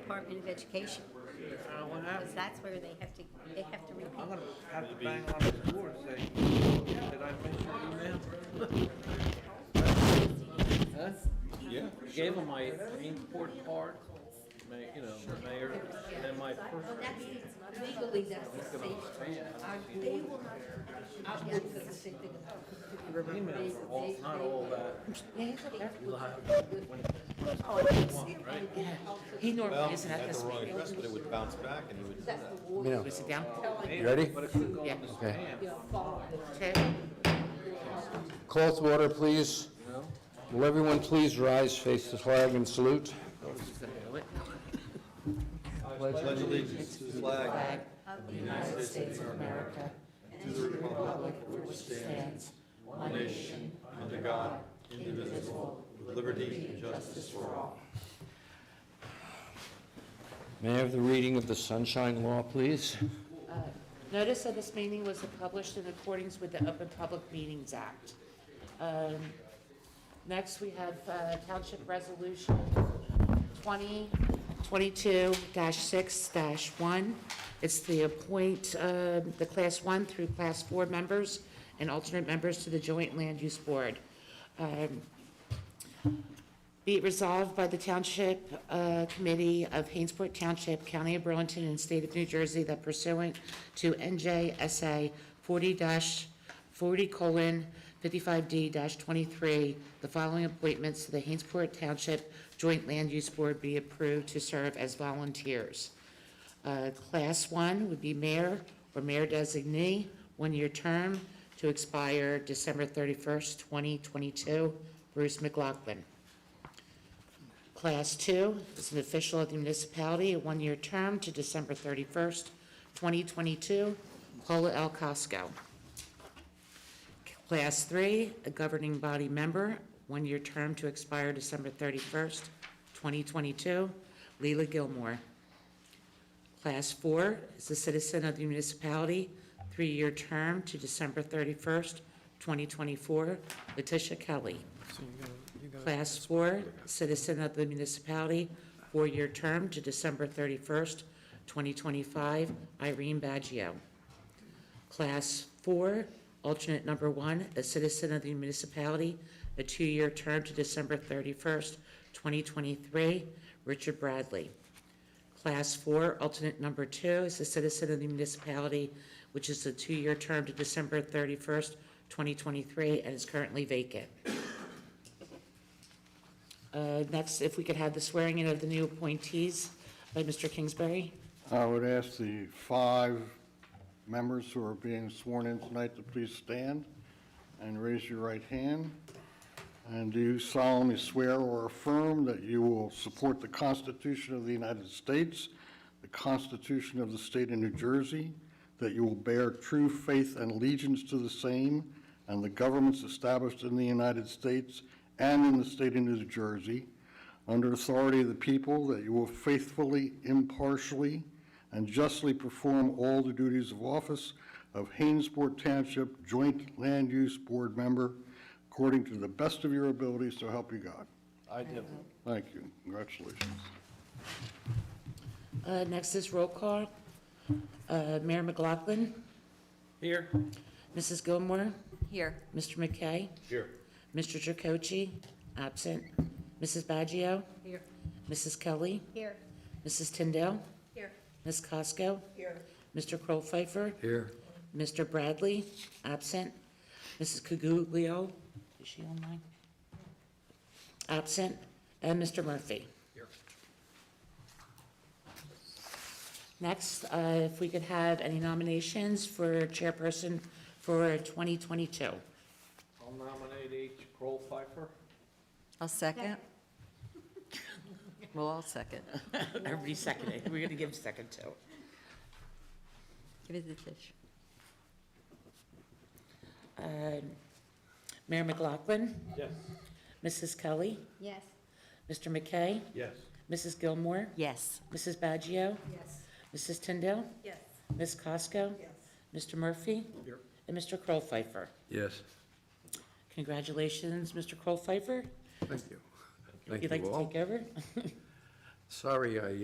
Department of Education, What because happened? that's where they have to repeat. I'm gonna have to bang on the door and say, did I miss your email? Huh? Yeah. Gave him my Hainesport card, you know, the mayor, and then my personal. Legally, that's the state. They will not. Emails are all, not all that. He normally Well, isn't he at had this the wrong meeting. address, but it would bounce back and he would do that. Want to sit down? You ready? But it could go Yeah. in the Okay. spam. Okay. Call to order, please. Will everyone please rise, face the flag, and salute? Pledge allegiance to the flag Flag of the United States of America and to the republic for which it stands, one nation, under God, indivisible, with liberty and justice for all. May I have the reading of the Sunshine Law, please? Notice of this meeting was published in accordance with the Open Public Meetings Act. Next, we have Township Resolution 2022-6-1. It's the appoint the Class 1 through Class 4 members and alternate members to the Joint Land Use Board. Be it resolved by the Township Committee of Haynesport Township, County of Burlington, and State of New Jersey that pursuant to NJSA 40:55D-23, the following appointments to the Haynesport Township Joint Land Use Board be approved to serve as volunteers. Class 1 would be mayor or mayor designee, one-year term to expire December 31st, 2022, Bruce McLaughlin. Class 2 is an official of the municipality, a one-year term to December 31st, 2022, Paula L. Costco. Class 3, a governing body member, one-year term to expire December 31st, 2022, Leila Gilmore. Class 4 is a citizen of the municipality, three-year term to December 31st, 2024, Letitia Kelly. Class 4, citizen of the municipality, four-year term to December 31st, 2025, Irene Baggio. Class 4, alternate number 1, a citizen of the municipality, a two-year term to December 31st, 2023, Richard Bradley. Class 4, alternate number 2, is a citizen of the municipality, which is a two-year term to December 31st, 2023, and is currently vacant. Next, if we could have the swearing in of the new appointees by Mr. Kingsbury. I would ask the 5 members who are being sworn in tonight to please stand and raise your right hand. And do you solemnly swear or affirm that you will support the Constitution of the United States, the Constitution of the State of New Jersey, that you will bear true faith and allegiance to the same and the governments established in the United States and in the State of New Jersey, under authority of the people, that you will faithfully, impartially, and justly perform all the duties of office of Hainesport Township Joint Land Use Board member according to the best of your abilities, so help you God. I do. Thank you. Congratulations. Next is roll call. Mayor McLaughlin, Here? Mrs. Gilmore, Here. Mr. McKay, Here. Mr. Jacochi, absent, Mrs. Baggio, Here. Mrs. Kelly, Here. Mrs. Tyndale, Here. Ms. Costco, Here. Mr. Kroll-Pfeiffer, Here. Mr. Bradley, absent, Mrs. Caguglio, is she online? Absent, and Mr. Murphy. Here. Next, if we could have any nominations for chairperson for 2022. I'll nominate H. Kroll-Pfeiffer. I'll second. Well, I'll second. Everybody seconded. We're going to give a second too. Give it to Tish. Mayor McLaughlin, Yes. Mrs. Kelly, Yes. Mr. McKay, Yes. Mrs. Gilmore, Yes. Mrs. Baggio, Yes. Mrs. Tyndale, Yes. Ms. Costco, Yes. Mr. Murphy, Here. and Mr. Kroll-Pfeiffer. Yes. Congratulations, Mr. Kroll-Pfeiffer. Thank you. You'd like to take over? Sorry I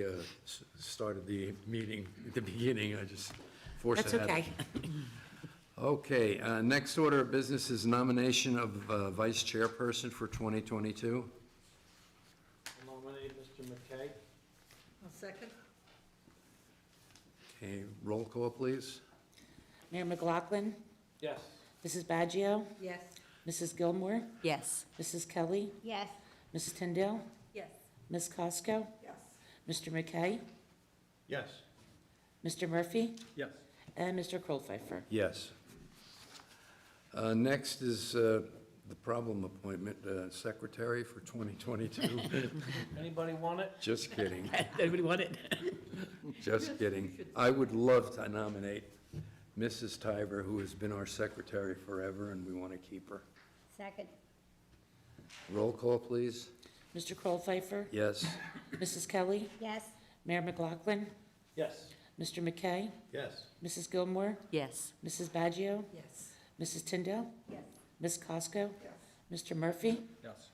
started the meeting at the beginning, I just forced That's it. okay. Okay, next order of business is nomination of vice chairperson for 2022. I'll nominate Mr. McKay. I'll second. Okay, roll call, please. Mayor McLaughlin, Yes. Mrs. Baggio, Yes. Mrs. Gilmore, Yes. Mrs. Kelly, Yes. Mrs. Tyndale, Yes. Ms. Costco, Yes. Mr. McKay, Yes. Mr. Murphy, Yes. and Mr. Krollpfeifer. Yes. Next is the problem appointment, secretary for 2022. Anybody want it? Just kidding, Anybody want it? just kidding. I would love to nominate Mrs. Tiber, who has been our secretary forever, and we want to keep her. Second. Roll call, please. Mr. Krollpfeifer, Yes. Mrs. Kelly, Yes. Mayor McLaughlin, Yes. Mr. McKay, Yes. Mrs. Gilmore, Yes. Mrs. Baggio, Yes. Mrs. Tyndale, Yes. Ms. Costco, Yes. Mr. Murphy, Yes.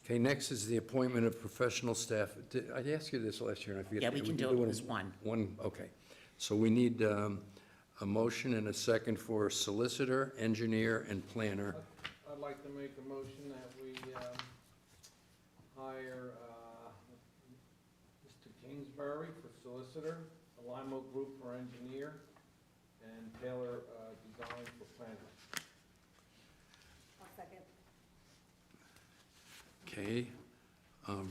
Okay, next is the appointment of professional staff. I asked you this last year, and I forget. Yeah, we can do it as one. One, okay. So we need a motion and a second for solicitor, engineer, and planner. I'd like to make a motion that we hire Mr. Kingsbury for solicitor, Alimo Group for engineer, and Taylor Design for planner. I'll second. Okay,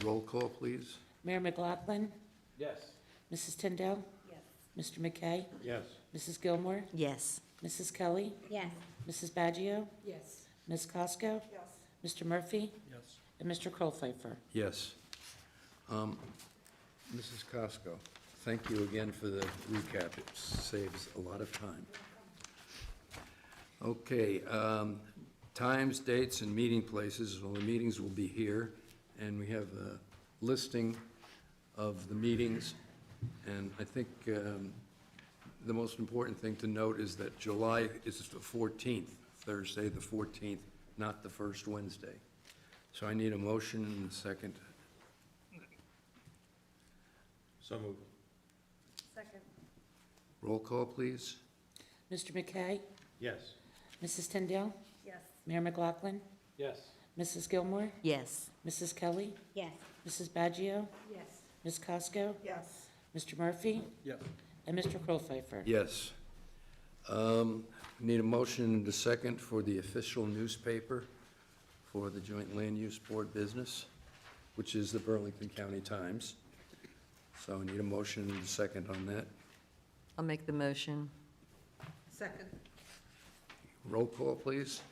roll call, please. Mayor McLaughlin, Yes. Mrs. Tyndale, Yes. Mr. McKay, Yes. Mrs. Gilmore, Yes. Mrs. Kelly, Yes. Mrs. Baggio, Yes. Ms. Costco, Yes. Mr. Murphy, Yes. and Mr. Krollpfeifer. Yes. Mrs. Costco, thank you again for the recap. It saves a lot of time. Okay, times, dates, and meeting places. Well, the meetings will be here, and we have a listing of the meetings. And I think the most important thing to note is that July is the 14th, Thursday the 14th, not the first Wednesday. So I need a motion and a second. So moved. Second. Roll call, please. Mr. McKay, Yes. Mrs. Tyndale, Yes. Mayor McLaughlin, Yes. Mrs. Gilmore, Yes. Mrs. Kelly, Yes. Mrs. Baggio, Yes. Ms. Costco, Yes. Mr. Murphy, Yes. and Mr. Krollpfeifer. Yes. Need a motion and a second for the official newspaper for the Joint Land Use Board business, which is the Burlington County Times. So I need a motion and a second on that. I'll make the motion. Second. Roll call, please.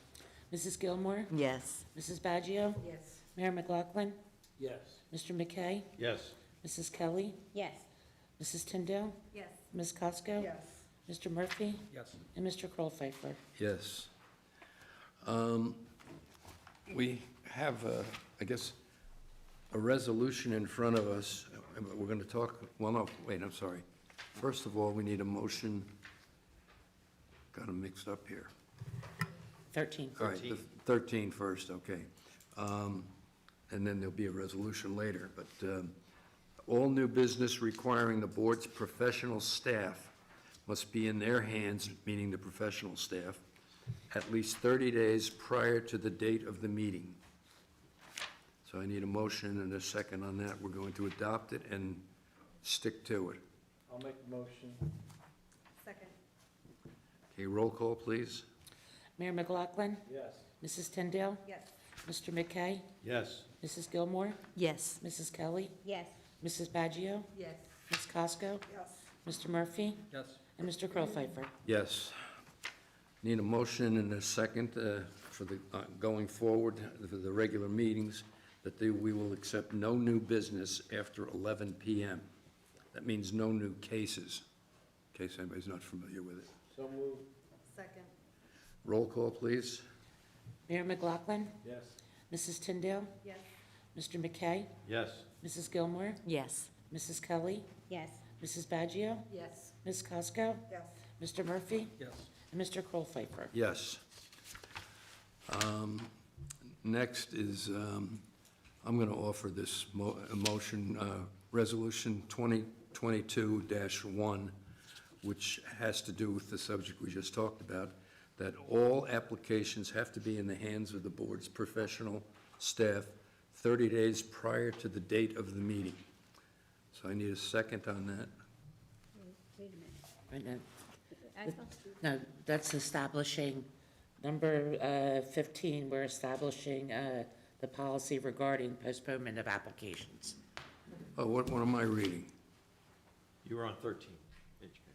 Mrs. Gilmore, Yes. Mrs. Baggio, Yes. Mayor McLaughlin, Yes. Mr. McKay, Yes. Mrs. Kelly, Yes. Mrs. Tyndale, Yes. Ms. Costco, Yes. Mr. Murphy, Yes. and Mr. Krollpfeifer. Yes. We have, I guess, a resolution in front of us. We're going to talk, well, no, wait, I'm sorry. First of all, we need a motion. Got them mixed up here. 13. All right, the 13 first, okay. And then there'll be a resolution later, but all new business requiring the board's professional staff must be in their hands, meaning the professional staff, at least 30 days prior to the date of the meeting. So I need a motion and a second on that. We're going to adopt it and stick to it. I'll make the motion. Second. Okay, roll call, please. Mayor McLaughlin, Yes. Mrs. Tyndale, Yes. Mr. McKay, Yes. Mrs. Gilmore, Yes. Mrs. Kelly, Yes. Mrs. Baggio, Yes. Ms. Costco, Yes. Mr. Murphy, Yes. and Mr. Krollpfeifer. Yes. Need a motion and a second for the, going forward, for the regular meetings, that we will accept no new business after 11 p.m. That means no new cases, in case anybody's not familiar with it. So moved. Second. Roll call, please. Mayor McLaughlin, Yes. Mrs. Tyndale, Yes. Mr. McKay, Yes. Mrs. Gilmore, Yes. Mrs. Kelly, Yes. Mrs. Baggio, Yes. Ms. Costco, Yes. Mr. Murphy, Yes. and Mr. Krollpfeifer. Yes. Next is I'm going to offer this motion, Resolution 2022-1, which has to do with the subject we just talked about, that all applications have to be in the hands of the board's professional staff 30 days prior to the date of the meeting. So I need a second on that. Wait a minute. Right now. I thought- No, that's establishing, number 15, we're establishing the policy regarding postponement of applications. Oh, what am I reading? You were on 13, HK.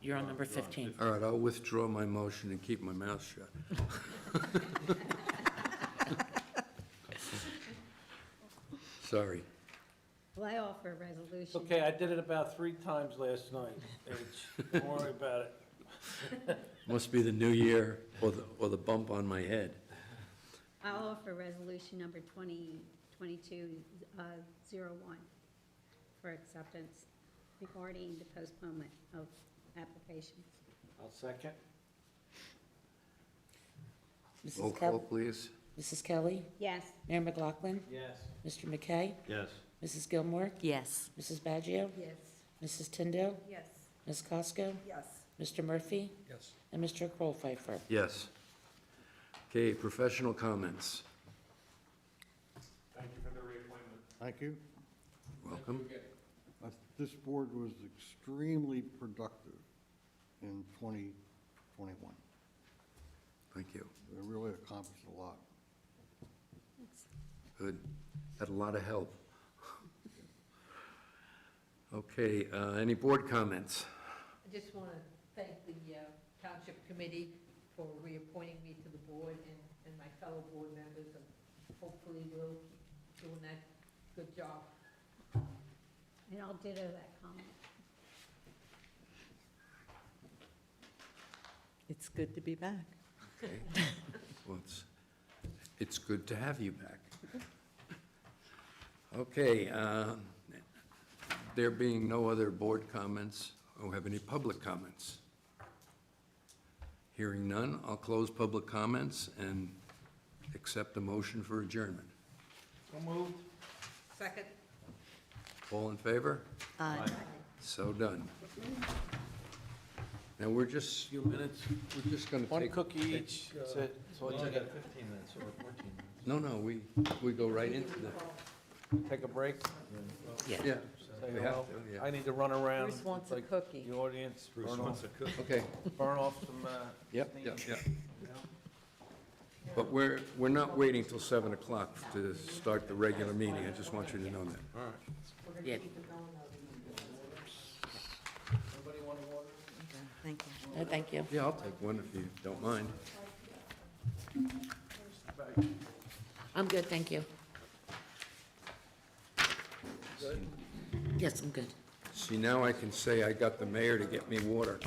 You're on number 15. All right, I'll withdraw my motion and keep my mouth shut. Sorry. Well, I offer a resolution. Okay, I did it about 3 times last night, H. Don't worry about it. Must be the new year or the bump on my head. I'll offer resolution number 2022-01 for acceptance regarding the postponement of applications. I'll second. Roll call, please. Mrs. Kelly? Yes. Mayor McLaughlin? Yes. Mr. McKay? Yes. Mrs. Gilmore? Yes. Mrs. Baggio? Yes. Mrs. Tyndall? Yes. Ms. Cosco? Yes. Mr. Murphy? Yes. And Mr. Kroll-Pfeiffer. Yes. Okay, professional comments. Thank you for the reappointment. Thank you. Welcome. This board was extremely productive in 2021. Thank you. They really accomplished a lot. Good. Had a lot of help. Okay, any board comments? I just want to thank the Township Committee for reappointing me to the board and my fellow board members, and hopefully we'll keep doing that good job. And I'll ditto that comment. It's good to be back. Okay. Well, it's good to have you back. Okay, there being no other board comments, or have any public comments? Hearing none, I'll close public comments and accept a motion for adjournment. So moved. Second? All in favor? Aye. So done. Now, we're just going to One take... cookie each, that's it. So it's 15 minutes or 14 minutes. No, we go right into the... Take a break. Yeah. Yeah, Say we have hello. to, yeah. I need to run around. Bruce wants a like cookie. The audience, Bruce burn wants off, a cookie. Okay, burn off some, yep, steam. yep, yep. But we're not waiting till 7 o'clock to start the regular meeting. I just want you to know that. All right. Yeah. Thank you. Thank you. Yeah, I'll take one if you don't mind. I'm good, thank you. Yes, I'm good. See, now I can say I got the mayor to get me water.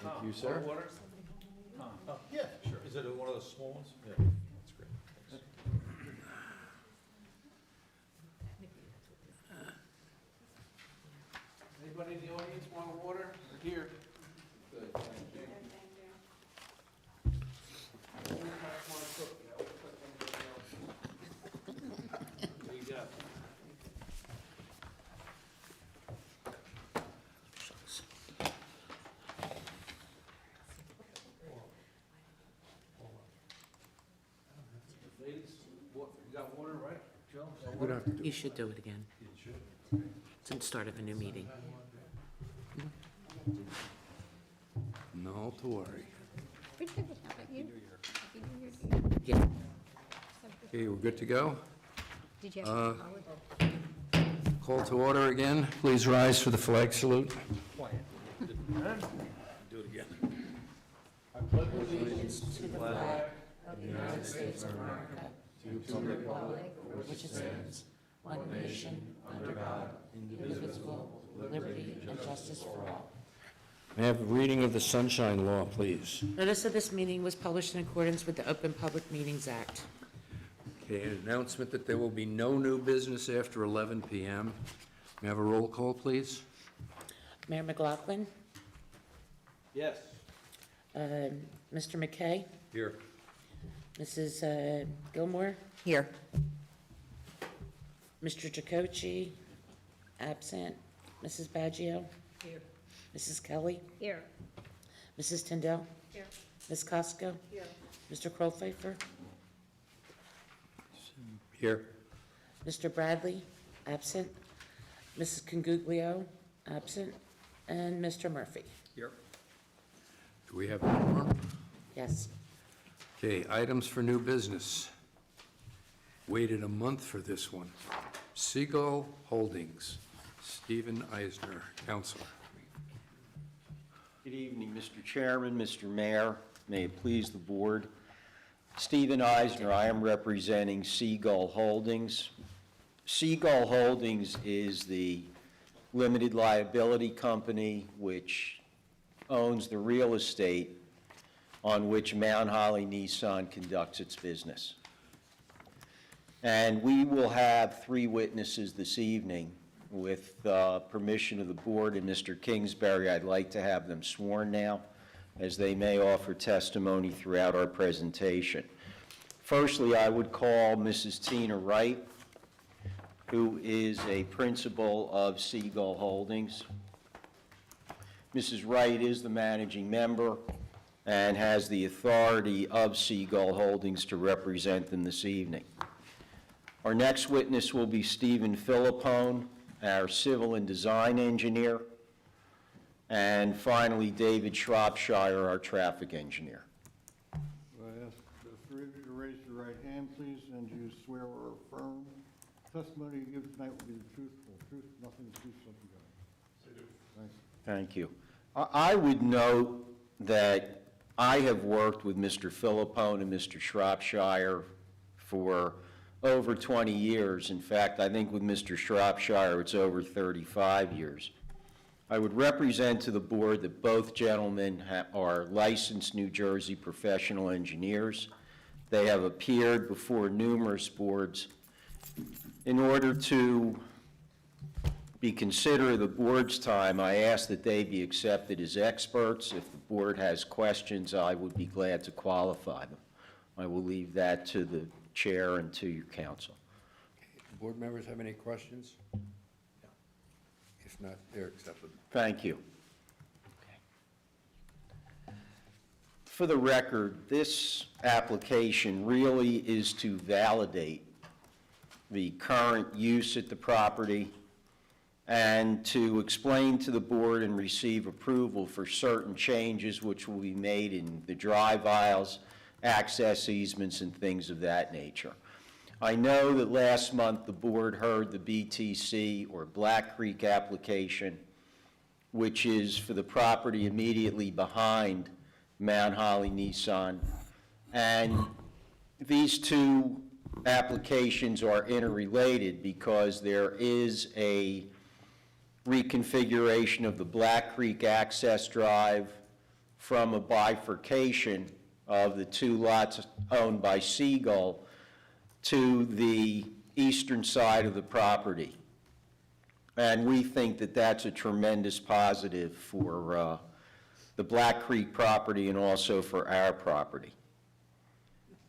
Thank you, sir. Yeah, sure. Is it one of those small ones? Yeah, that's great. Thanks. Anybody in the audience want water? We're here. There you go. Ladies, you got water, right, Joe? We don't have to do You should do it again. It's the start of a new meeting. No to worry. Richard, how about you? Happy New Year to you. Yeah. Okay, we're good to go? Did you have a holiday? Call to order again. Please rise for the flag salute. Do it again. To the flag of the United States of America, to the republic for which it stands, one nation, under God, indivisible, with liberty and justice for all. May I have a reading of the Sunshine Law, please? Notice of this meeting was published in accordance with the Open Public Meetings Act. Okay, an announcement that there will be no new business after 11 p.m. May I have a roll call, please? Mayor McLaughlin, Yes. Mr. McKay, Here. Mrs. Gilmore, Here. Mr. Jacochi, absent. Mrs. Baggio, Here. Mrs. Kelly, Here. Mrs. Tyndall, Here. Ms. Costigo, Here. Mr. Krollpfeiffer, Here. Mr. Bradley, absent. Mrs. Conguglio, absent. And Mr. Murphy. Here. Do we have any more? Yes. Okay, items for new business. Waited a month for this one. Seagull Holdings, Stephen Eisner, Counselor. Good evening, Mr. Chairman, Mr. Mayor. May it please the board. Stephen Eisner, I am representing Seagull Holdings. Seagull Holdings is the limited liability company which owns the real estate on which Mount Holly Nissan conducts its business. And we will have 3 witnesses this evening. With permission of the board and Mr. Kingsbury, I'd like to have them sworn now, as they may offer testimony throughout our presentation. Firstly, I would call Mrs. Tina Wright, who is a principal of Seagull Holdings. Mrs. Wright is the managing member and has the authority of Seagull Holdings to represent them this evening. Our next witness will be Stephen Philippone, our civil and design engineer, and finally David Shropshire, our traffic engineer. I ask the 3 of you to raise your right hand, please, and do you swear or affirm testimony you give tonight will be the truth, whole truth, nothing but truth, so help you God. Thanks. Thank you. I would note that I have worked with Mr. Philippone and Mr. Shropshire for over 20 years. In fact, I think with Mr. Shropshire, it's over 35 years. I would represent to the board that both gentlemen are licensed New Jersey professional engineers. They have appeared before numerous boards. In order to be considerate of the board's time, I ask that they be accepted as experts. If the board has questions, I would be glad to qualify them. I will leave that to the chair and to your counsel. Board members have any questions? If not, they're accepted. Thank you. For the record, this application really is to validate the current use at the property and to explain to the board and receive approval for certain changes which will be made in the drive aisles, access easements, and things of that nature. I know that last month the board heard the BTC, or Black Creek application, which is for the property immediately behind Mount Holly Nissan. And these 2 applications are interrelated because there is a reconfiguration of the Black Creek access drive from a bifurcation of the 2 lots owned by Seagull to the eastern side of the property. And we think that that's a tremendous positive for the Black Creek property and also for our property.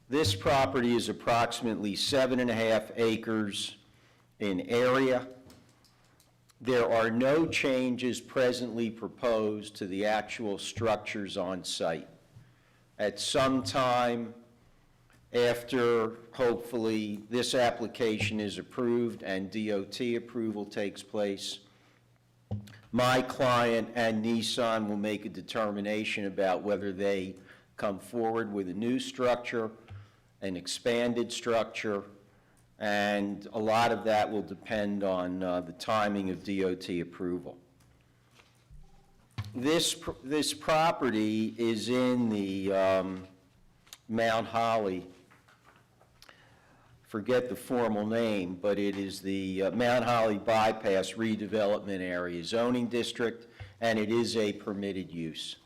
This property is approximately 7.5 acres in area. There are no changes presently proposed to the actual structures on site. At some time after, hopefully, this application is approved and DOT approval takes place, my client and Nissan will make a determination about whether they come forward with a new structure, an expanded structure, and a lot of that will depend on the timing of DOT approval. This property is in the Mount Holly, forget the formal name, but it is the Mount Holly Bypass Redevelopment Area Zoning District, and it is a permitted use.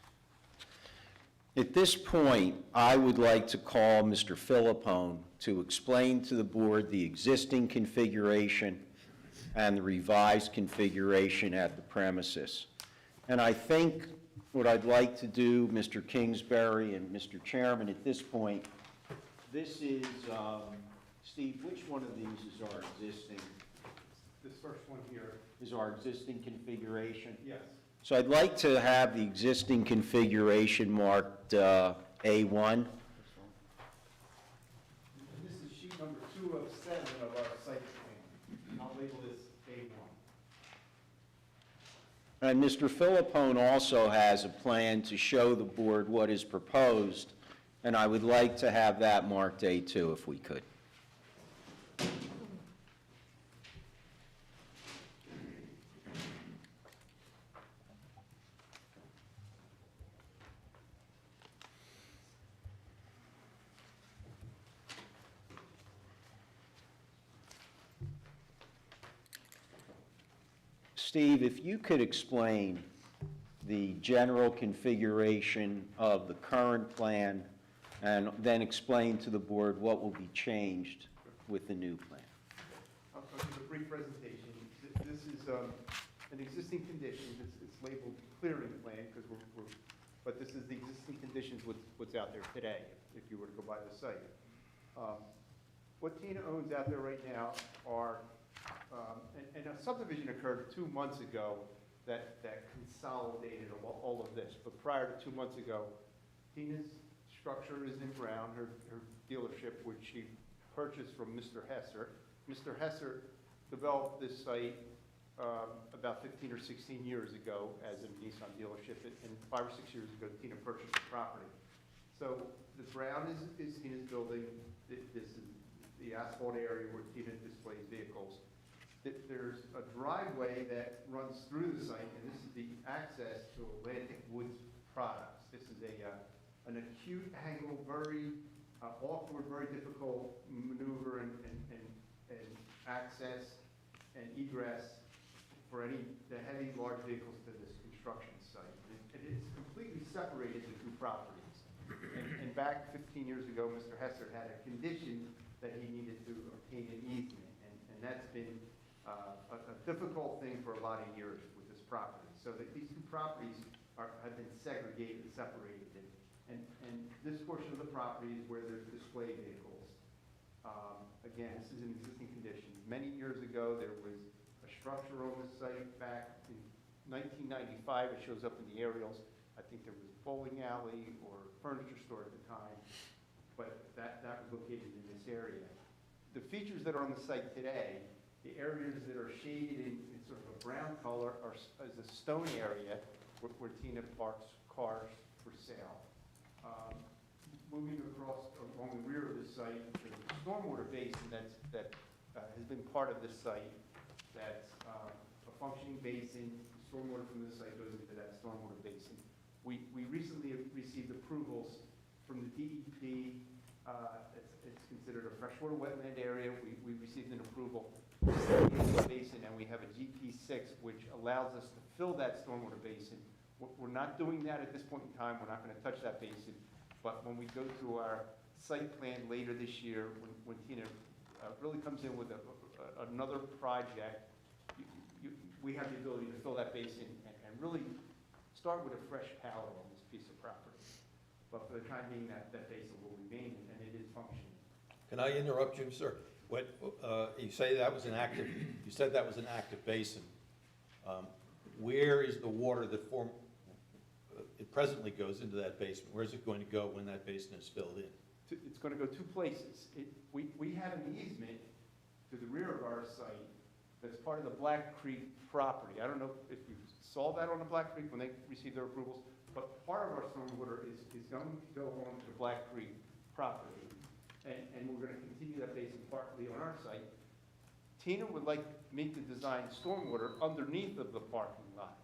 At this point, I would like to call Mr. Philippone to explain to the board the existing configuration and the revised configuration at the premises. And I think what I'd like to do, Mr. Kingsbury and Mr. Chairman, at this point, This is, Steve, which one of these is our existing, This first one here, is our existing configuration? yes. So I'd like to have the existing configuration marked A1. This is sheet number 2 of 7 of our site plan. I'll label this A1. And Mr. Philippone also has a plan to show the board what is proposed, and I would like to have that marked A2 if we could. Steve, if you could explain the general configuration of the current plan, and then explain to the board what will be changed with the new plan. I'll give a brief presentation. This is an existing condition. It's labeled clearing plan because but this is the existing conditions what's out there today, if you were to go by the site. What Tina owns out there right now are, and a subdivision occurred 2 months ago that consolidated all of this. But prior to 2 months ago, Tina's structure is in Brown, her dealership, which she purchased from Mr. Hesser. Mr. Hesser developed this site about 15 or 16 years ago as a Nissan dealership, and 5 or 6 years ago, Tina purchased the property. So the Brown is Tina's building. This is the asphalt area where Tina displays vehicles. There's a driveway that runs through the site, and this is the access to Atlantic Woods Products. This is an acute angle, very awkward, very difficult maneuver and access and egress for the heavy, large vehicles to this construction site. And it's completely separated the two properties. And back 15 years ago, Mr. Hesser had a condition that he needed to obtain an easement, and that's been a difficult thing for a lot of years with this property. So that these two properties have been segregated, separated. And this portion of the property is where there's display vehicles. Again, this is an existing condition. Many years ago, there was a structure on the site back in 1995. It shows up in the aerials. I think there was a bowling alley or furniture store at the time, but that was located in this area. The features that are on the site today, the areas that are shaded in sort of a brown color is a stone area where Tina parks cars for sale. Moving across along the rear of the site, there's a stormwater basin that has been part of this site. That's a functioning basin. Stormwater from this site goes into that stormwater basin. We recently received approvals from the DEP. It's considered a freshwater wetland area. We received an approval in the basin, and we have a GP6 which allows us to fill that stormwater basin. We're not doing that at this point in time. We're not going to touch that basin. But when we go through our site plan later this year, when Tina really comes in with another project, we have the ability to fill that basin and really start with a fresh palette on this piece of property. But for the time being, that basin will remain, and it is functioning. Can I interrupt you, sir? What, you say that was an active, you said that was an active basin. Where is the water that it presently goes into that basement? Where is it going to go when that basin is filled in? It's going to go 2 places. We have an easement to the rear of our site that's part of the Black Creek property. I don't know if you saw that on the Black Creek when they received their approvals, but part of our stormwater is going to go on to the Black Creek property. And we're going to continue that basin partly on our site. Tina would like me to design stormwater underneath of the parking lot.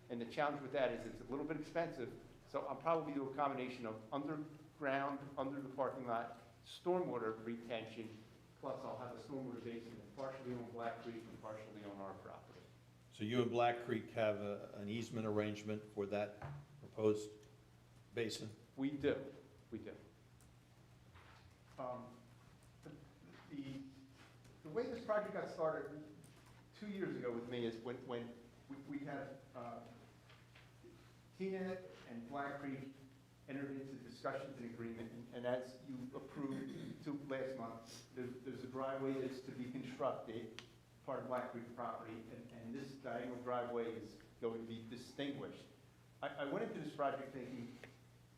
And the challenge with that is it's a little bit expensive, so I'll probably do a combination of underground, under the parking lot, stormwater retention, plus I'll have a stormwater basin partially on Black Creek and partially on our property. So you and Black Creek have an easement arrangement for that proposed basin? We do. The way this project got started 2 years ago with me is when we had Tina and Black Creek entered into discussions and agreement, and as you approved last month, there's a driveway that's to be constructed, part of Black Creek property, and this diagonal driveway is going to be distinguished. I went into this project thinking,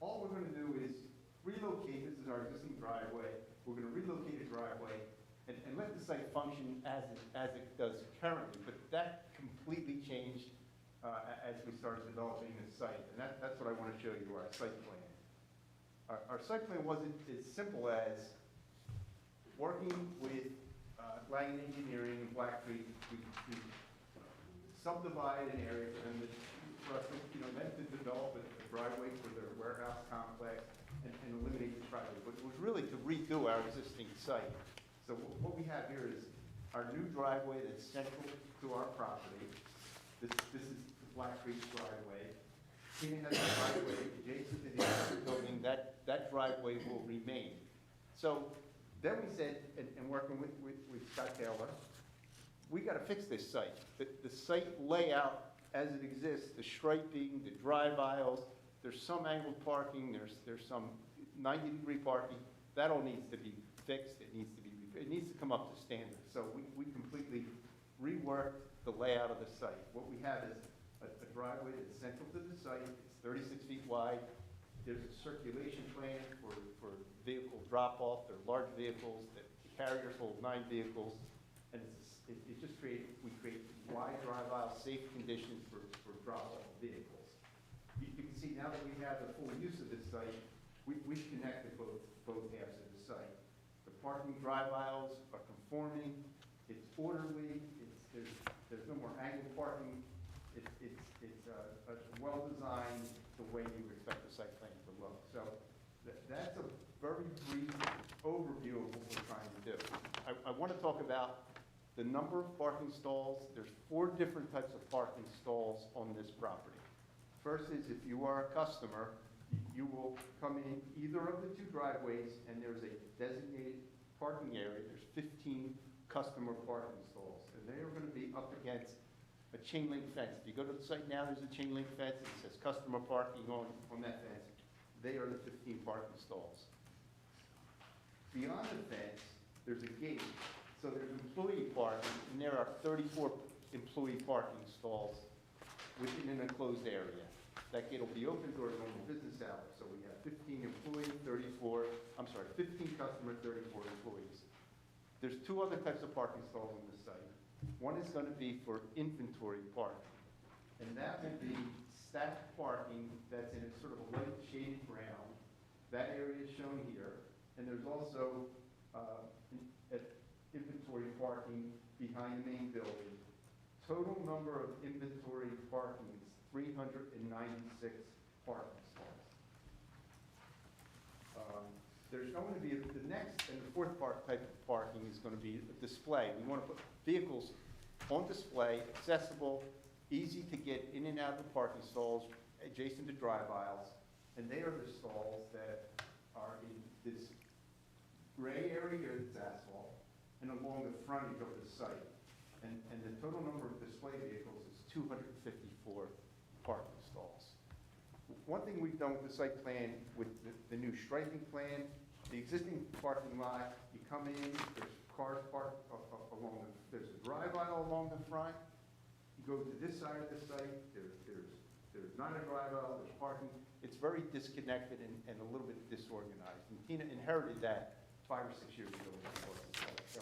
all we're gonna do is relocate, this is our existing driveway, we're gonna relocate a driveway and let the site function as it does currently, but that completely changed as we started developing this site, and that's what I want to show you, our site plan. Our site plan wasn't as simple as working with Langen Engineering and Black Creek to subdivide an area for us to, then to develop a driveway for their warehouse complex and eliminate the driveway, but it was really to redo our existing site. So what we have here is our new driveway that's central to our property. This is the Black Creek driveway. Tina has a driveway adjacent to the other building. That driveway will remain. So then we said, and working with Scott Taylor, we got to fix this site. The site layout as it exists, the striping, the drive aisles, there's some angled parking, there's some 90-degree parking. That all needs to be fixed. It needs to come up to standard. So we completely reworked the layout of the site. What we have is a driveway that's central to the site. It's 36 feet wide. There's a circulation plan for vehicle drop-off. They're large vehicles. The carriers hold 9 vehicles. And we create wide drive aisle, safe conditions for drop-off vehicles. You can see now that we have the full use of this site, we've connected both halves of the site. The parking drive aisles are conforming. It's orderly. There's no more angled parking. It's well designed the way you would expect the site plan to look. So that's a very brief overview of what we're trying to do. I want to talk about the number of parking stalls. There's 4 different types of parking stalls on this property. First is if you are a customer, you will come in either of the 2 driveways and there's a designated parking area. There's 15 customer parking stalls, and they are going to be up against a chain link fence. If you go to the site now, there's a chain link fence. It says customer parking on that fence. They are the 15 parking stalls. Beyond the fence, there's a gate. So there's employee parking, and there are 34 employee parking stalls within an enclosed area. That gate will be open during normal business hours. So we have 15 customer, 34 employees. There's 2 other types of parking stalls on this site. One is going to be for inventory parking, and that will be stacked parking that's in a sort of a light shaded brown. That area is shown here, and there's also inventory parking behind the main building. Total number of inventory parking is 396 parking stalls. There's going to be, the next and the 4th type of parking is going to be a display. We want to put vehicles on display, accessible, easy to get in and out of the parking stalls, adjacent to drive aisles. And they are the stalls that are in this gray area here that's asphalt, and along the frontage of the site. And the total number of display vehicles is 254 parking stalls. One thing we've done with the site plan, with the new striping plan, the existing parking lot, you come in, there's cars parked along there's a drive aisle along the front. You go to this side of the site, there's not a drive aisle, there's parking. It's very disconnected and a little bit disorganized. And Tina inherited that 5 or 6 years ago when she bought the site. So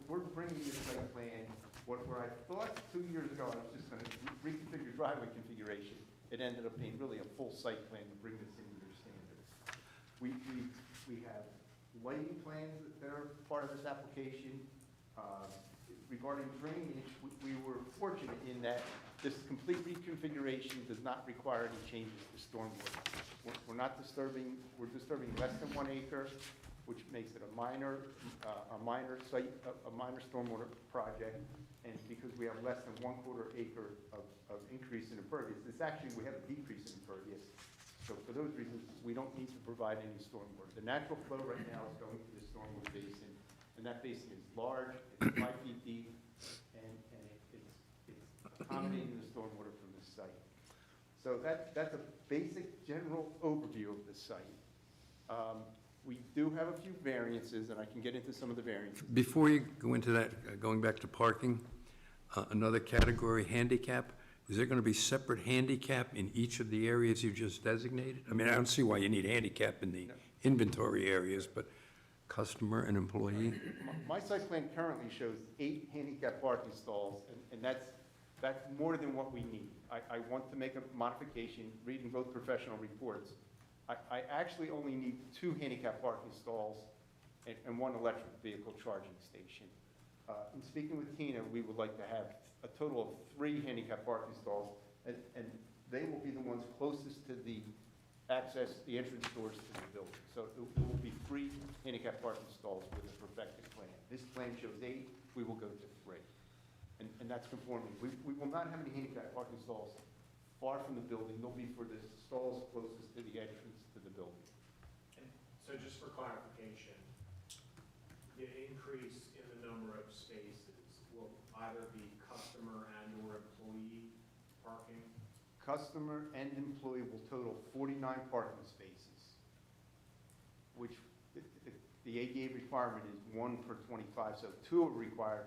we're bringing this site plan, where I thought 2 years ago I was just going to reconfigure driveway configuration. It ended up being really a full site plan to bring this into your standards. We have lighting plans that are part of this application. Regarding drainage, we were fortunate in that this complete reconfiguration does not require any changes to stormwater. We're disturbing less than 1 acre, which makes it a minor stormwater project. And because we have less than 1/4 acre of increase in impervious, we have a decrease in impervious. So for those reasons, we don't need to provide any stormwater. The natural flow right now is going to the stormwater basin, and that basin is large, it's 5 feet deep, and it's accommodating the stormwater from the site. So that's a basic general overview of the site. We do have a few variances, and I can get into some of the variances. Before you go into that, going back to parking, another category, handicap, is there going to be separate handicap in each of the areas you just designated? I mean, I don't see why you need handicap in the inventory areas, but customer and employee? My site plan currently shows 8 handicap parking stalls, and that's more than what we need. I want to make a modification, reading both professional reports. I actually only need 2 handicap parking stalls and 1 electric vehicle charging station. In speaking with Tina, we would like to have a total of 3 handicap parking stalls, and they will be the ones closest to the entrance doors to the building. So it will be 3 handicap parking stalls with a perfected plan. This plan shows 8, we will go to 3. And that's conforming. We will not have any handicap parking stalls far from the building. They'll be for the stalls closest to the entrance to the building. And so just for clarification, the increase in the number of spaces will either be customer and/or employee parking? Customer and employee will total 49 parking spaces, which the ADA requirement is 1 per 25, so 2 are required.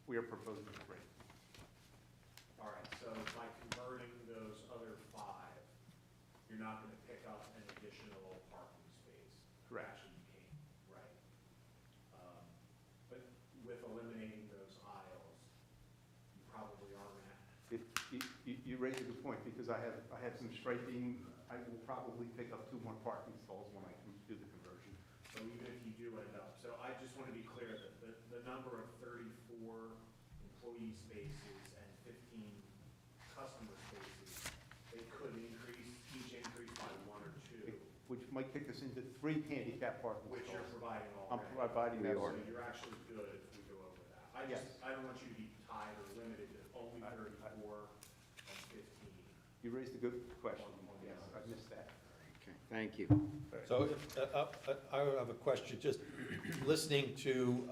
We are proposing 3. All right, so by converting those other 5, you're not going to pick up an additional parking space? Correct. Actually, you can't, right. But with eliminating those aisles, you probably are going to... You raise a good point, because I have some striping. I will probably pick up 2 more parking stalls when I can do the conversion. So even if you do end up, so I just want to be clear that the number of 34 employee spaces and 15 customer spaces, they could increase, each increase by 1 or 2. Which might kick us into 3 handicap parking stalls. Which you're providing I'm already. providing that. So you're actually good if we go over that. Yes. I don't want you to be tied or limited to only 34 and 15. You raised a good question. Yes, I missed that. Okay, thank you. So I have a question, just listening to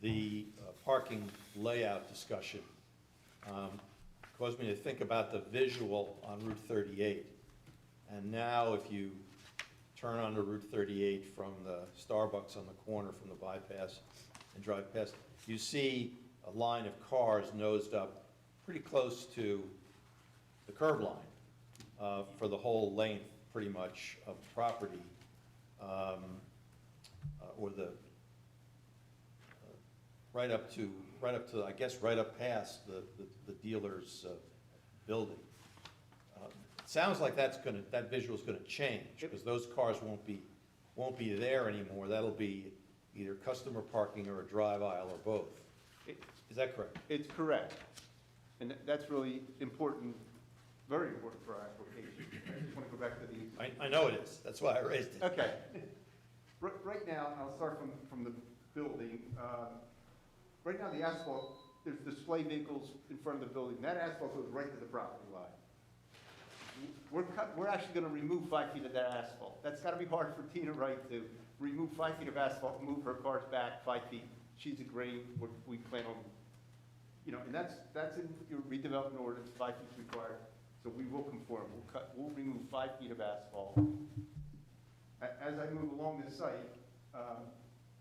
the parking layout discussion caused me to think about the visual on Route 38. And now if you turn onto Route 38 from the Starbucks on the corner from the bypass and drive past, you see a line of cars nosed up pretty close to the curb line for the whole length, pretty much, of the property, or the right up to, I guess, right up past the dealer's building. It sounds like that visual's gonna change, because those cars won't be there anymore. That'll be either customer parking or a drive aisle or both. Is that correct? It's correct. And that's really important, very important for our application. I just want to go back to the... I know it is. That's why I raised it. Okay. Right now, I'll start from the building. Right now, the asphalt, there's display vehicles in front of the building. That asphalt goes right to the property line. We're actually going to remove 5 feet of that asphalt. That's got to be hard for Tina Wright to remove 5 feet of asphalt, move her cars back 5 feet. She's agreeing. We plan on, and that's in your redevelopment ordinance. 5 feet is required. So we will conform. We'll remove 5 feet of asphalt. As I move along this site,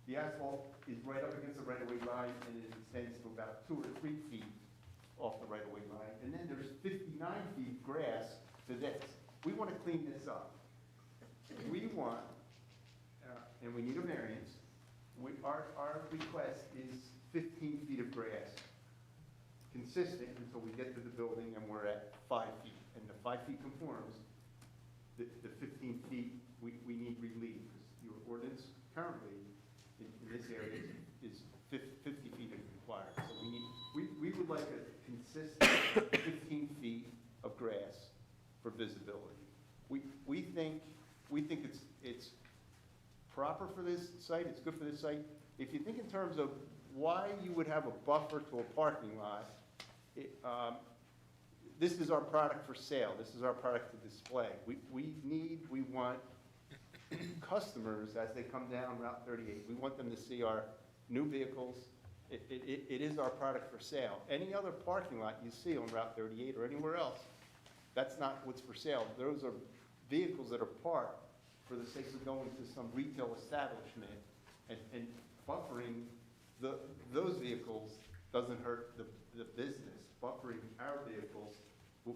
the asphalt is right up against the right-of-way line, and it extends to about 2 or 3 feet off the right-of-way line. And then there's 59 feet grass to this. We want to clean this up. We want, and we need a variance, our request is 15 feet of grass, consistent until we get to the building and we're at 5 feet. And the 5 feet conforms. The 15 feet, we need relief, because your ordinance currently in this area is 50 feet is required. So we would like a consistent 15 feet of grass for visibility. We think it's proper for this site, it's good for this site. If you think in terms of why you would have a buffer to a parking lot, this is our product for sale. This is our product to display. We want customers, as they come down Route 38, we want them to see our new vehicles. It is our product for sale. Any other parking lot you see on Route 38 or anywhere else That's not what's for sale. Those are vehicles that are parked for the sake of going to some retail establishment, and buffering those vehicles doesn't hurt the business. Buffering our vehicles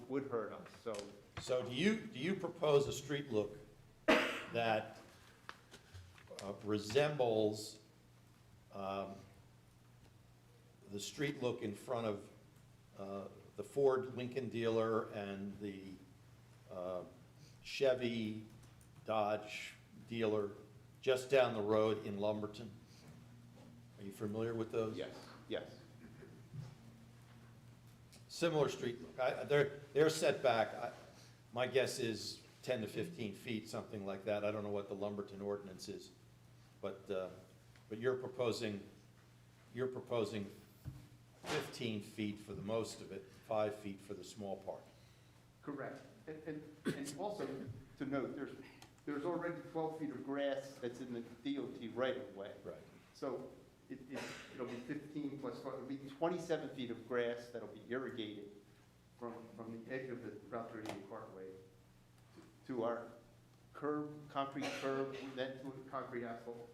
would hurt us, So do you propose a street look that resembles the street look in front of the Ford Lincoln dealer and the Chevy Dodge dealer just down the road in Lumberton? Are you familiar with those? yes. Similar street look. They're set back, my guess is 10 to 15 feet, something like that. I don't know what the Lumberton ordinance is. But you're proposing 15 feet for the most of it, 5 feet for the small part. Correct. And also to note, there's already 12 feet of grass that's in the DOT right of way. Right. So it'll be 15 plus 5, it'll be 27 feet of grass that'll be irrigated from the edge of the Route 38 Parkway to our curb, concrete curb, then to a concrete asphalt,